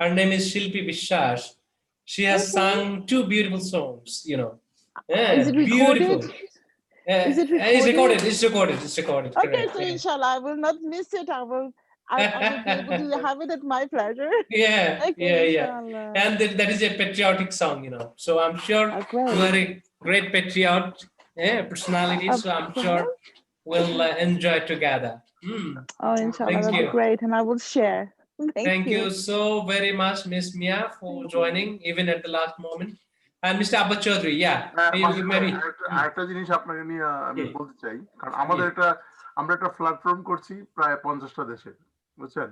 Her name is Shilpi Biswas. She has sung 2 beautiful songs, you know. Yeah, Is it recorded? beautiful. Is it It's recorded? recorded. It's recorded. Okay, Correct, so yeah. inshallah I will not miss it. I will be able to have it at my pleasure. Yeah, Okay, yeah. inshallah. And that is a patriotic song, you know. So I'm sure great. you are a great patriot personality. So I'm sure we'll enjoy together. Oh, inshallah, Thank that'd you. be great, and I will share. Thank you so very much, Miss Mia, for joining even at the last moment. And Mr. Abba Chaudhry, yeah, maybe. আরেকটা জিনিস আপনাকে নিয়ে আমি বলতে চাই, কারণ আমরা একটা প্ল্যাটফর্ম করছি প্রায় 50টা দেশে, বুঝছেন?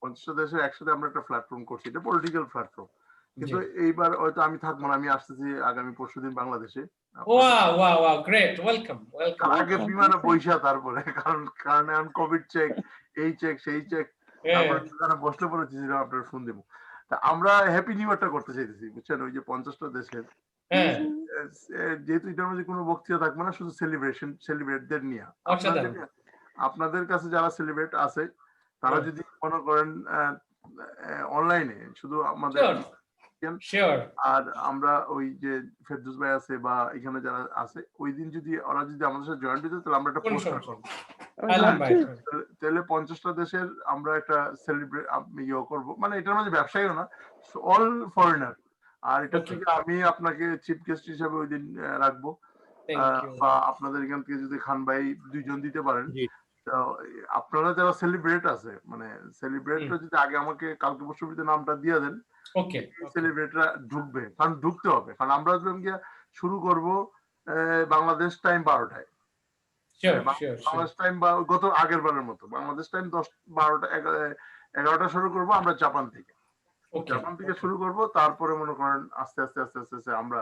50টা দেশের একসাথে আমরা একটা প্ল্যাটফর্ম করছি, এটা পলিটিক্যাল প্ল্যাটফর্ম। কিন্তু এইবার হয়তো আমি থাকবো না, আমি আসতেছি আগামী পরশুদিন বাংলাদেশে। Wow, great, welcome. আগে বিমানে বইসা তারপরে, কারণ এখন কোভিড চেক, এই চেক সেই চেক, তারপরে বসলে পরে আপনার ফোন দেবো। তা আমরা হ্যাপি নিউ ইয়ারটা করতে চাইতেছি, বুঝছেন? ওই যে 50টা দেশের, যেহেতু এটার মধ্যে কোনো বক্তৃতা থাকবে না, শুধু সেলিব্রেটদের নিয়ে। আপনাদের কাছে যারা সেলিব্রেট আছে তারা যদি মনে করেন অনলাইনে শুধু আমাদের, আর আমরা ওই যে ফেরদৌস ভাই আছে বা এখানে যারা আছে, ওই দিন যদি ওরা যদি আমাদের সাথে জয়েন দিতে, তাহলে আমরা একটা পোস্টার করবো, তাহলে 50টা দেশের আমরা একটা সেলিব্রেট করবো। মানে এটার মধ্যে ব্যবসায়ীও না, অল ফরেনার। আর এটা থেকে আমি আপনাকে চিফ গেস্ট হিসাবে ওই দিন রাখবো, বা আপনাদের এখান থেকে যদি খান ভাই 2 জন দিতে পারেন। আপনারা যারা সেলিব্রেট আছে, মানে সেলিব্রেটরা যদি আগে আমাকে কালকে পরশুর ভিতরে নামটা দিয়ে দেন, সেলিব্রেটরা ঢুকবে, কারণ ঢুকতে হবে। কারণ আমরা শুরু করব বাংলাদেশ টাইম 12টায়, বাংলাদেশ টাইম বা গত আগের বারের মতো বাংলাদেশ টাইম 11টা শুরু করব আমরা জাপান থেকে শুরু করব। তারপরে মনে করেন আস্তে আস্তে আমরা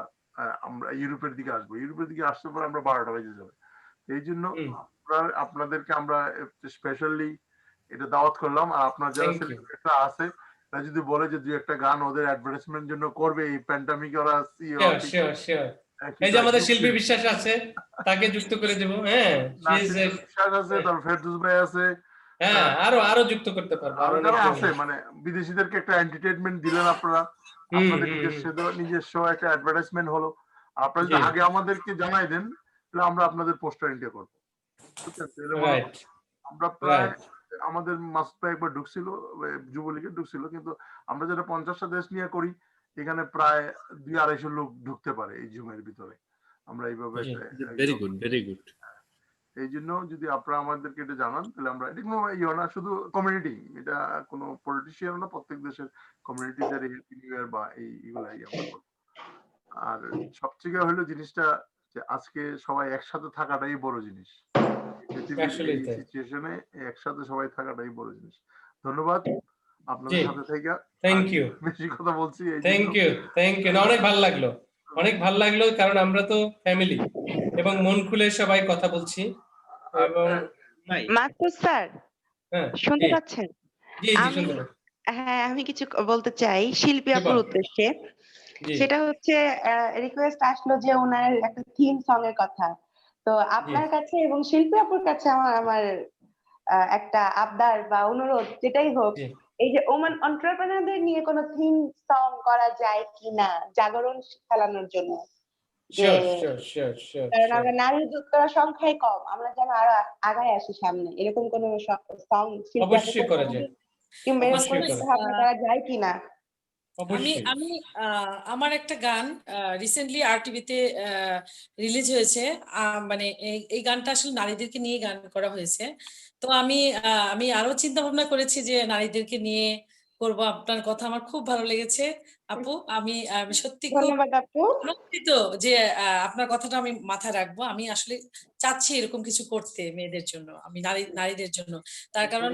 ইউরোপের দিকে আসবো। ইউরোপের দিকে আসতে পরে আমরা 12টা বেজে যাবে। এই জন্য আপনাদেরকে আমরা স্পেশালি এটা দাওয়াত করলাম। আর আপনার যারা সেলিব্রেটরা আছে তারা যদি বলে যে 2-1টা গান ওদের অ্যাডভার্টাইজমেন্ট জন্য করবে এই প্যান্ডামিক, ওরা এই যে আমাদের শিল্পী বিশ্বাস আছে, তাকে যুক্ত করে দেব। বিশ্বাস আছে, তারপর ফেরদৌস ভাই আছে, আরো যুক্ত করতে পারবো, আরো যারা আছে। মানে বিদেশিদেরকে একটা এন্টারটেইনমেন্ট দিলেন আপনারা, আপনাদের নিজস্ব একটা অ্যাডভার্টাইজমেন্ট হলো। আপনারা যদি আগে আমাদেরকে জানাই দেন, তাহলে আমরা আপনাদের পোস্টার ইন্ডিয়া করবো। আমরা প্রায় আমাদের মাসুদ ভাই একবার ঢুকছিল, যুবলীগে ঢুকছিল, কিন্তু আমরা যেটা 50টা দেশ নিয়ে করি, এখানে প্রায় 200-250 লোক ঢুকতে পারে এই জুমের ভিতরে। আমরা এইভাবে ভেরি গুড। এই জন্য যদি আপনারা আমাদেরকে এটা জানান, তাহলে আমরা এটা কোনো ইয়ে না, শুধু কমিউনিটি, এটা কোনো পলিটিশিয়ান না, প্রত্যেক দেশের কমিউনিটিদের বা এইগুলাই আমরা করব। আর সবচেয়ে হলো জিনিসটা যে আজকে সবাই একসাথে থাকাটাই বড় জিনিস। সিচুয়েশনে একসাথে সবাই থাকাটাই বড় জিনিস। ধন্যবাদ আপনাদের সাথে থেকে। Thank you. বেশি কথা বলছি, থ্যাংক ইউ। অনেক ভালো লাগলো, কারণ আমরা তো ফ্যামিলি এবং মন খুলে সবাই কথা বলছি। এবং মাসুদ স্যার শুনতে পাচ্ছেন? হ্যাঁ, আমি কিছু বলতে চাই শিল্পী আপুর উদ্দেশ্যে। সেটা হচ্ছে রিকোয়েস্ট আসলো যে ওনার একটা থিম সং এর কথা। তো আপনার কাছে এবং শিল্পী আপুর কাছে আমার একটা আবদার বা অনুরোধ, যেটাই হোক, এই যে ওমান এন্টারপ্রেনারদের নিয়ে কোনো থিম সং করা যায় কিনা জাগরণ ফেলানোর জন্য। কারণ আমরা নারী যুক্তরা সংখ্যায় কম, আমরা যেন আরো আগায় আসি সামনে, এরকম কোন সং অবশ্যই করা যায়, কিংবা এরকম ভাবনা করা যায় কিনা। আমি আমার একটা গান রিসেন্টলি আরটিভিতে রিলিজ হয়েছে, মানে এই গানটা আসলে নারীদেরকে নিয়ে গান করা হয়েছে। তো আমি আরো চিন্তা ভাবনা করেছি যে নারীদেরকে নিয়ে করব। আপনার কথা আমার খুব ভালো লেগেছে আপু। আমি সত্যি ধন্যবাদ আপু, আনন্দিত যে আপনার কথাটা আমি মাথায় রাখবো। আমি আসলে চাচ্ছি এরকম কিছু করতে মেয়েদের জন্য, আমি নারীদের জন্য। তার কারণ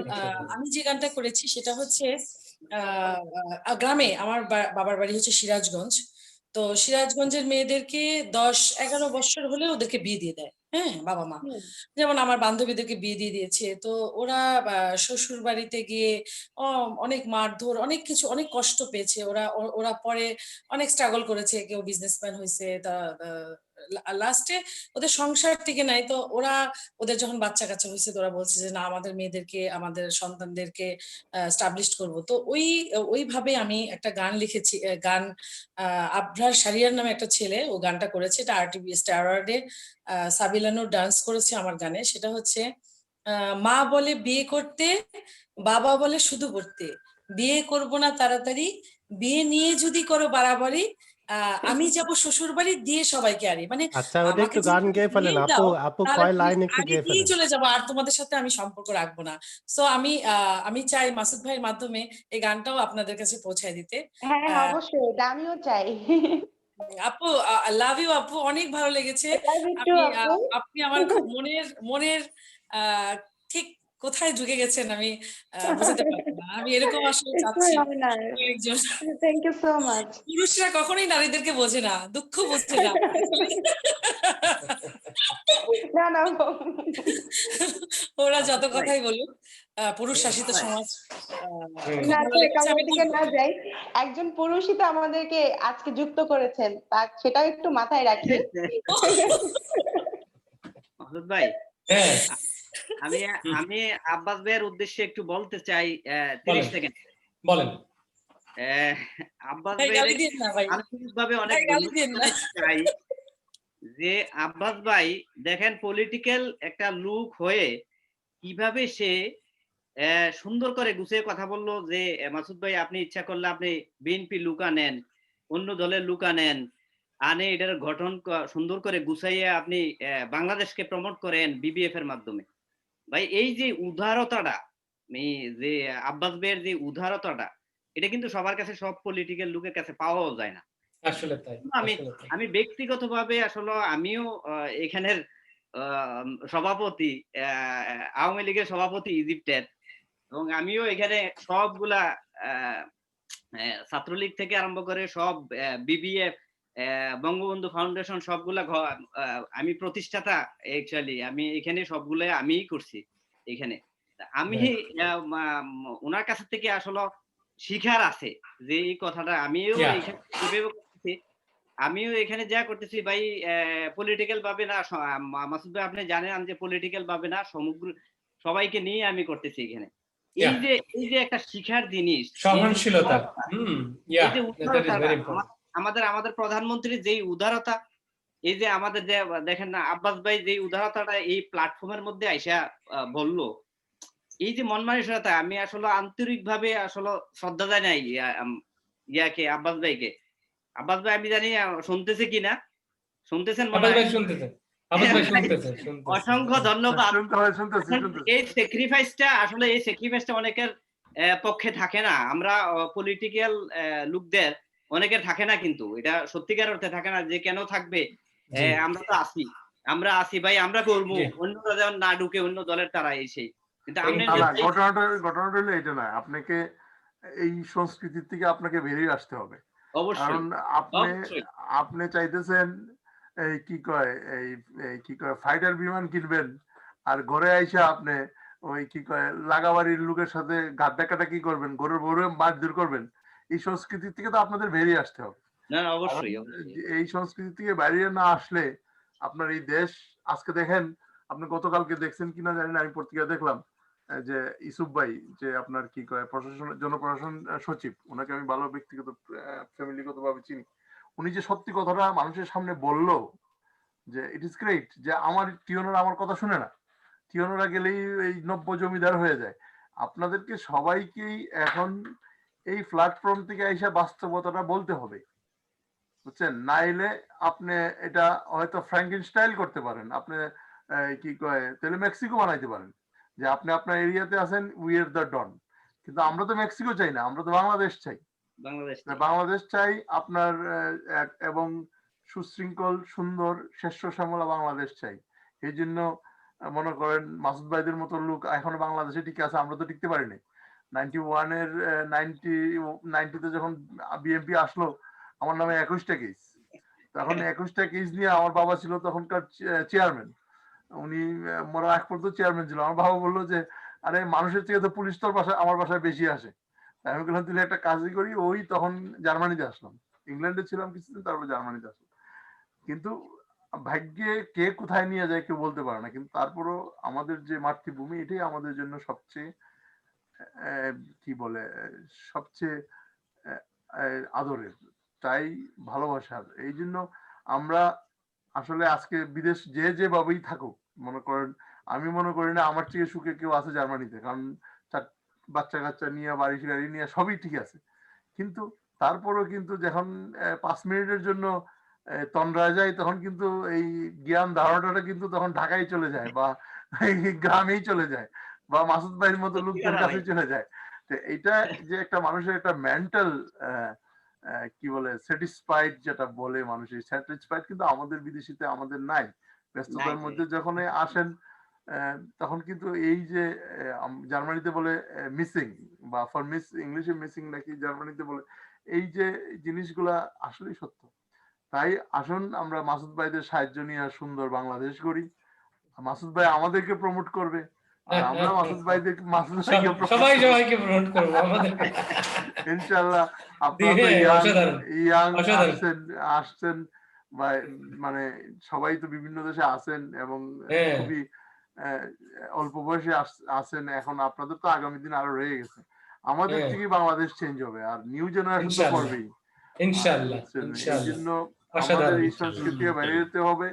আমি যে গানটা করেছি সেটা হচ্ছে গ্রামে, আমার বাবার বাড়ি হচ্ছে সিরাজগঞ্জ। তো সিরাজগঞ্জের মেয়েদেরকে 10-11 বছর হলে ওদেরকে বিয়ে দিয়ে দেয়। হ্যাঁ, বাবা মা। যেমন আমার বান্ধবীদেরকে বিয়ে দিয়ে দিয়েছে। তো ওরা শ্বশুর বাড়িতে গিয়ে অনেক মারধর, অনেক কিছু, অনেক কষ্ট পেয়েছে। ওরা পরে অনেক স্ট্রাগল করেছে। কেউ বিজনেসম্যান হইছে। লাস্টে ওদের সংসার টিকে নাই। তো ওদের যখন বাচ্চা-কাচ্চা হইছে তো ওরা বলছে যে, "না, আমাদের মেয়েদেরকে, আমাদের সন্তানদেরকে এস্টাবলিশড করব।" তো ওইভাবে আমি একটা গান লিখেছি। গান আবরার শাহরিয়ার নামে একটা ছেলে ও গানটা করেছে। এটা আরটিভি স্টার অ্যাওয়ার্ডে সাবিলা নূর ডান্স করেছে আমার গানে। সেটা হচ্ছে মা বলে বিয়ে করতে, বাবা বলে শুধু পড়তে। বিয়ে করব না তাড়াতাড়ি, বিয়ে নিয়ে যদি করো বাড়াবাড়ি, আমি যাব শ্বশুর বাড়ি দিয়ে সবাইকে আড়ি। মানে আচ্ছা, ওটা আমাকে একটু যদি গান গেয়ে ফেলেন বিয়ে আপু। দাও আপু তাহলে কয় আমি লাইন একটু আড়ি গেয়ে দিয়ে ফেলেন। চলে যাবো, আর তোমাদের সাথে আমি সম্পর্ক রাখবো না। সো আমি চাই মাসুদ ভাইয়ের মাধ্যমে এই গানটাও আপনাদের কাছে পৌঁছায় দিতে। হ্যাঁ, আহ অবশ্যই, এটা আমিও চাই। আপু, লাভ ইউ আপু, অনেক ভালো লেগেছে। লাভ ইউ টু আপু। আপনি আমার খুব মনের ঠিক কোথায় ঢুকে গেছেন আমি বুঝতে পারছি না। আমি এরকম আসলে It's my চাচ্ছি honor. একজন। Thank you so much. পুরুষরা কখনোই নারীদেরকে বোঝে না, দুঃখ বোঝে না। না, না, ওরা যত কথাই বলুক, পুরুষ শাসিত সমাজ খুব না, ভালো থাক, লেগেছে। আমরা আমি ওদিকে না যাই। একজন পুরুষই তো আমাদেরকে আজকে যুক্ত করেছেন, সেটাও একটু মাথায় রাখি। মাসুদ ভাই, হ্যাঁ, আমি আব্বাস ভাইয়ের উদ্দেশ্যে একটু বলতে চাই 30 সেকেন্ড। বলেন। আব্বাস ভাই ভাইয়ের গালি দিন না ভাই, আন্তরিকভাবে অনেক ভাই গালি দিন না। ধন্যবাদ চাই যে আব্বাস ভাই দেখেন পলিটিক্যাল একটা লুক হয়ে কিভাবে সে সুন্দর করে গুছিয়ে কথা বললো যে মাসুদ ভাই আপনি ইচ্ছা করলে আপনি বিএনপি লুকা নেন, অন্য দলের লুকা নেন, আনে এটার গঠন সুন্দর করে গুছাইয়ে আপনি বাংলাদেশকে প্রমোট করেন বিবিএফ এর মাধ্যমে। ভাই এই যে উদারতাটা, যে আব্বাস ভাইয়ের যে উদারতাটা, এটা কিন্তু সবার কাছে, সব পলিটিক্যাল লোকের কাছে পাওয়াও যায় না। আসলে তাই। আমি ব্যক্তিগতভাবে আসলে আমিও এখানের সভাপতি, আওয়ামী লীগের সভাপতি ইজিপ্টের, এবং আমিও এখানে সবগুলা ছাত্রলীগ থেকে আরম্ভ করে সব বিবিএফ, বঙ্গবন্ধু ফাউন্ডেশন, সবগুলা আমি প্রতিষ্ঠাতা। অ্যাকচুয়ালি আমি এখানে সবগুলো আমিই করছি এখানে। আমি ওনার কাছ থেকে আসলে শিখার আছে যে এই কথাটা আমিও এখানে যা করতেছি ভাই, পলিটিক্যাল ভাবে না। মাসুদ ভাই আপনি জানেন যে পলিটিক্যাল ভাবে না, সমগ্র সবাইকে নিয়ে আমি করতেছি এখানে। এই যে একটা শিখার জিনিস, সহনশীলতা। আমাদের প্রধানমন্ত্রী যেই উদারতা, এই যে আমাদের যে দেখেন না আব্বাস ভাই যে উদারতাটা এই প্ল্যাটফর্মের মধ্যে আইসা বললো, এই যে মন মানসিকতা, আমি আসলে আন্তরিক ভাবে আসলে শ্রদ্ধা জানাই ইয়াকে, আব্বাস ভাইকে। আব্বাস ভাই আমি জানি শুনতেছে কিনা, শুনতেছেন মনে হয়? অসংখ্য ধন্যবাদ। এই স্যাক্রিফাইসটা আসলে, এই স্যাক্রিফাইসটা অনেকের পক্ষে থাকে না। আমরা পলিটিক্যাল লোকদের অনেকের থাকে না, কিন্তু এটা সত্যিকার অর্থে থাকে না। যে কেন থাকবে, আমরা তো আছি ভাই, আমরা করবো। অন্যরা যেমন না ঢুকে অন্য দলের তারা এসে, কিন্তু ঘটনাটা হলো এটা না, আপনাকে এই সংস্কৃতির থেকে আপনাকে বেরিয়ে আসতে হবে। কারণ আপনি চাইতেছেন এই কি কয় ফাইটার বিমান কিনবেন, আর ঘরে আইসা আপনি ওই কি কয় লাগাবাড়ির লোকের সাথে গাদ ডাকাটা কি করবেন, গরুর বড় মারধর করবেন। এই সংস্কৃতি থেকে তো আপনাদের বেরিয়ে আসতে হবে। এই সংস্কৃতি থেকে বেরিয়ে না আসলে আপনার এই দেশ, আজকে দেখেন, আপনি গতকালকে দেখছেন কিনা জানি না, আমি পত্রিকা দেখলাম যে ইসুফ ভাই, যে আপনার কি কয় জনপ্রশাসন সচিব, ওনাকে আমি ভালো ব্যক্তিগত ফ্যামিলিগত ভাবে চিনি। উনি যে সত্যি কথাটা মানুষের সামনে বললো যে ইট ইজ গ্রেট, যে আমার টিওনরা আমার কথা শুনে না, টিওনরা গেলেই এই নব্য জমিদার হয়ে যায়। আপনাদেরকে সবাইকেই এখন এই প্ল্যাটফর্ম থেকে এসে বাস্তবতাটা বলতে হবে, বুঝছেন? নাইলে আপনি এটা হয়তো ফ্র্যাঙ্কেনস্টাইন করতে পারেন, আপনি কি কয় তাহলে মেক্সিকো বানাইতে পারেন, যে আপনি আপনার এরিয়াতে আছেন, উই আর দ্য ডন। কিন্তু আমরা তো মেক্সিকো চাই না, আমরা তো বাংলাদেশ চাই। বাংলাদেশ চাই আপনার, এবং সুশৃঙ্খল, সুন্দর, শ্রেষ্ঠ শ্যামলা বাংলাদেশ চাই। এই জন্য মনে করেন মাসুদ ভাইদের মতো লোক এখনো বাংলাদেশে টিকে আছে, আমরা তো টিকতে পারিনি। 90-তে যখন বিএনপি আসলো, আমার নামে 21টা কেস। তখন 21টা কেস নিয়ে আমার বাবা ছিল তখনকার চেয়ারম্যান। উনি মরা এক পর্যন্ত চেয়ারম্যান ছিল। আমার বাবা বললো যে আরে মানুষের থেকে তো পুলিশ তোর বাসায় আমার বাসায় বেশি আসে। তাই আমি বললাম তুই একটা কাজই করি, ওই তখন জার্মানিতে আসলাম, ইংল্যান্ডে ছিলাম কিছুদিন, তারপর জার্মানিতে আসলাম। কিন্তু ভাগ্যে কে কোথায় নিয়ে যায় কেউ বলতে পারে না, কিন্তু তারপরও আমাদের যে মাতৃভূমি এটাই আমাদের জন্য সবচেয়ে কি বলে সবচেয়ে আদরের, তাই ভালোবাসার। এই জন্য আমরা আসলে আজকে বিদেশ যেভাবেই থাকুক, মনে করেন আমি মনে করি না আমার থেকে সুখে কেউ আছে জার্মানিতে, কারণ বাচ্চা কাচ্চা নিয়ে বাড়ি গাড়ি নিয়ে সবই ঠিক আছে, কিন্তু তারপরেও কিন্তু যখন 5 মিনিটের জন্য তন্দ্রায় যায় তখন কিন্তু এই জ্ঞান ধারণাটা কিন্তু তখন ঢাকায় চলে যায় বা গ্রামেই চলে যায় বা মাসুদ ভাইয়ের মতো লোকদের কাছে চলে যায়। তো এইটা যে একটা মানুষের একটা মেন্টাল কি বলে স্যাটিসফাইড, যেটা বলে মানুষের স্যাটিসফাইড, কিন্তু আমাদের বিদেশিতে আমাদের নাই। ব্যস্ততার মধ্যে যখন আসেন তখন কিন্তু এই যে জার্মানিতে বলে মিসিং বা ফর মিস, ইংলিশে মিসিং নাকি জার্মানিতে বলে, এই যে জিনিসগুলা আসলেই সত্য। তাই আসুন আমরা মাসুদ ভাইদের সাহায্য নিয়ে সুন্দর বাংলাদেশ করি। মাসুদ ভাই আমাদেরকে প্রমোট করবে, আর আমরা মাসুদ ভাইদের সবাইকে প্রমোট করব আমাদের ইনশাআল্লাহ। আপনারা তো ইয়াং আসছেন বা মানে সবাই তো বিভিন্ন দেশে আছেন এবং খুবই অল্প বয়সে আছেন, এখন আপনাদের তো আগামী দিন আরো রয়ে গেছে। আমাদের থেকে বাংলাদেশ চেঞ্জ হবে, আর নিউ জেনারেশন তো করবেই ইনশাআল্লাহ। এই জন্য আমাদের এই সংস্কৃতি বাইরে যেতে হবে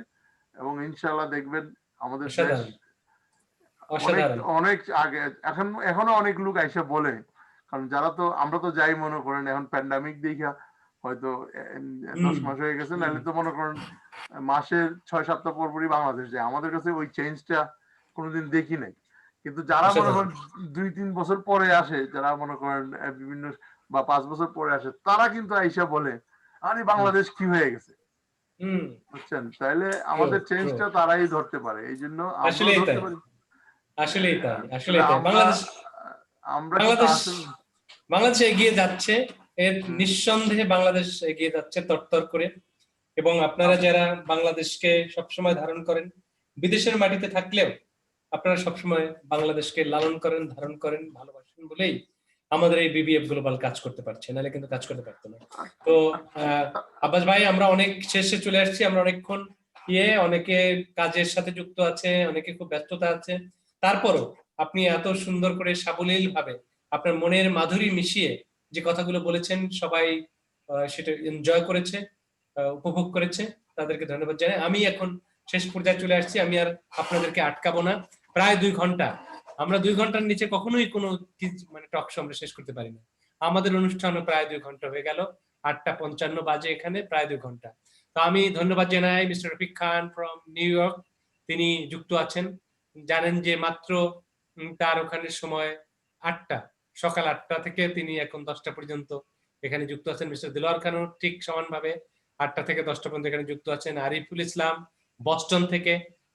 এবং ইনশাআল্লাহ দেখবেন আমাদের দেশ অনেক আগে। এখনো অনেক লোক আইসা বলে, কারণ যারা তো আমরা তো যাই মনে করেন এখন প্যান্ডামিক দেখা হয়তো 10 মাস হয়ে গেছে, নাহলে তো মনে করেন মাসের 6 সপ্তাহ পরপরই বাংলাদেশ যায়। আমাদের কাছে ওই চেঞ্জটা কোনোদিন দেখি নাই, কিন্তু যারা মনে করেন 2-3 বছর পরে আসে, যারা মনে করেন বিভিন্ন বা 5 বছর পরে আসে, তারা কিন্তু আইসা বলে আরে বাংলাদেশ কি হয়ে গেছে, বুঝছেন? তাইলে আমাদের চেঞ্জটা তারাই ধরতে পারে, এই জন্য আমরা ধরতে পারি। আসলেই তাই, আসলেই তাই। বাংলাদেশ এগিয়ে যাচ্ছে, এর নিঃসন্দেহে বাংলাদেশ এগিয়ে যাচ্ছে তরতর করে। এবং আপনারা যারা বাংলাদেশকে সবসময় ধারণ করেন, বিদেশের মাটিতে থাকলেও আপনারা সবসময় বাংলাদেশকে লালন করেন, ধারণ করেন, ভালোবাসেন বলেই আমাদের এই বিবিএফ গ্লোবাল কাজ করতে পারছে, নাহলে কিন্তু কাজ করতে পারতো না। তো আব্বাস ভাই, আমরা অনেক শেষে চলে আসছি, আমরা অনেকক্ষণ অনেকে কাজের সাথে যুক্ত আছে, অনেকে খুব ব্যস্ততা আছে, তারপরও আপনি এত সুন্দর করে সাবলীল ভাবে আপনার মনের মাধুরী মিশিয়ে যে কথাগুলো বলেছেন, সবাই সেটা এনজয় করেছে, উপভোগ করেছে, তাদেরকে ধন্যবাদ জানাই। আমি এখন শেষ পর্যায়ে চলে আসছি, আমি আর আপনাদেরকে আটকাবো না। প্রায় 2 ঘন্টা, আমরা 2 ঘন্টার নিচে কখনোই কোনো মানে টক শো আমরা শেষ করতে পারি না। আমাদের অনুষ্ঠানও প্রায় 2 ঘন্টা হয়ে গেল, 8:55 বাজে এখানে, প্রায় 2 ঘন্টা। তো আমি ধন্যবাদ জানাই mister Rafiq Khan from new York, তিনি যুক্ত আছেন। জানেন যে মাত্র তার ওখানে সময় 8টা, সকাল 8টা থেকে তিনি এখন 10টা পর্যন্ত এখানে যুক্ত আছেন। মিস্টার দিলওয়ার খানও ঠিক সমানভাবে 8টা থেকে 10টা পর্যন্ত এখানে যুক্ত আছেন। আরিফুল ইসলাম বস্টন থেকে,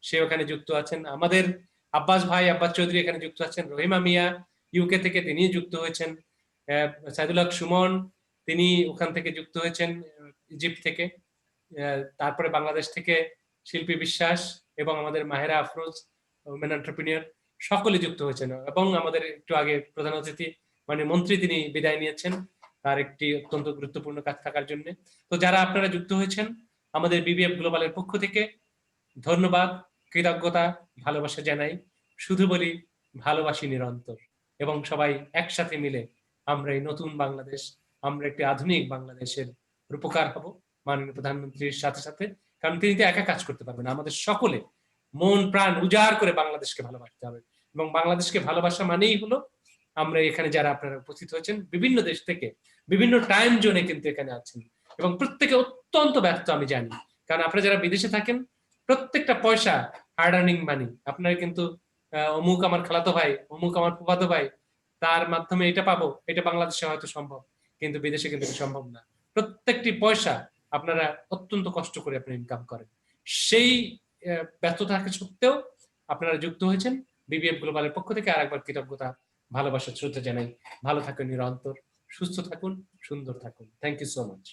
সে ওখানে যুক্ত আছেন। আমাদের আব্বাস ভাই, আব্বাস চৌধুরী এখানে যুক্ত আছেন। রহিমা মিয়া ইউকে থেকে, তিনি যুক্ত হয়েছেন। সাইদুল হক সুমন, তিনি ওখান থেকে যুক্ত হয়েছেন, ইজিপ্ট থেকে। তারপরে বাংলাদেশ থেকে শিল্পী বিশ্বাস এবং আমাদের মাহেরা আফরোজ, ওমেন এন্টারপ্রেনিউর, সকলে যুক্ত হয়েছেন। এবং আমাদের একটু আগে প্রধান অতিথি মানে মন্ত্রী, তিনি বিদায় নিয়েছেন তার একটি অত্যন্ত গুরুত্বপূর্ণ কাজ থাকার জন্য। তো যারা আপনারা যুক্ত হয়েছেন আমাদের বিবিএফ গ্লোবালের পক্ষ থেকে ধন্যবাদ, কৃতজ্ঞতা, ভালোবাসা জানাই। শুধু বলি ভালোবাসি নিরন্তর, এবং সবাই একসাথে মিলে আমরা এই নতুন বাংলাদেশ, আমরা একটি আধুনিক বাংলাদেশের রূপকার হব মাননীয় প্রধানমন্ত্রীর সাথে সাথে। কারণ তিনি তো একা কাজ করতে পারবেন, আমাদের সকলে মন প্রাণ উজাড় করে বাংলাদেশকে ভালোবাসতে হবে। এবং বাংলাদেশকে ভালোবাসা মানেই হলো আমরা এখানে যারা আপনারা উপস্থিত হয়েছেন বিভিন্ন দেশ থেকে, বিভিন্ন টাইম জোনে কিন্তু এখানে আছেন, এবং প্রত্যেকে অত্যন্ত ব্যস্ত আমি জানি। কারণ আপনারা যারা বিদেশে থাকেন, প্রত্যেকটা পয়সা হার্ড আর্নিং মানি। আপনারা কিন্তু অমুক আমার খালাতো ভাই, অমুক আমার ফুফাতো ভাই, তার মাধ্যমে এটা পাবো, এটা বাংলাদেশে হয়তো সম্ভব, কিন্তু বিদেশে কিন্তু সম্ভব না। প্রত্যেকটি পয়সা আপনারা অত্যন্ত কষ্ট করে আপনি ইনকাম করেন। সেই ব্যস্ততা থাকা সত্ত্বেও আপনারা যুক্ত হয়েছেন বিবিএফ গ্লোবালের পক্ষ থেকে। আরেকবার কৃতজ্ঞতা, ভালোবাসা, শ্রদ্ধা জানাই। ভালো থাকুন নিরন্তর, সুস্থ থাকুন, সুন্দর থাকুন। Thank you so much.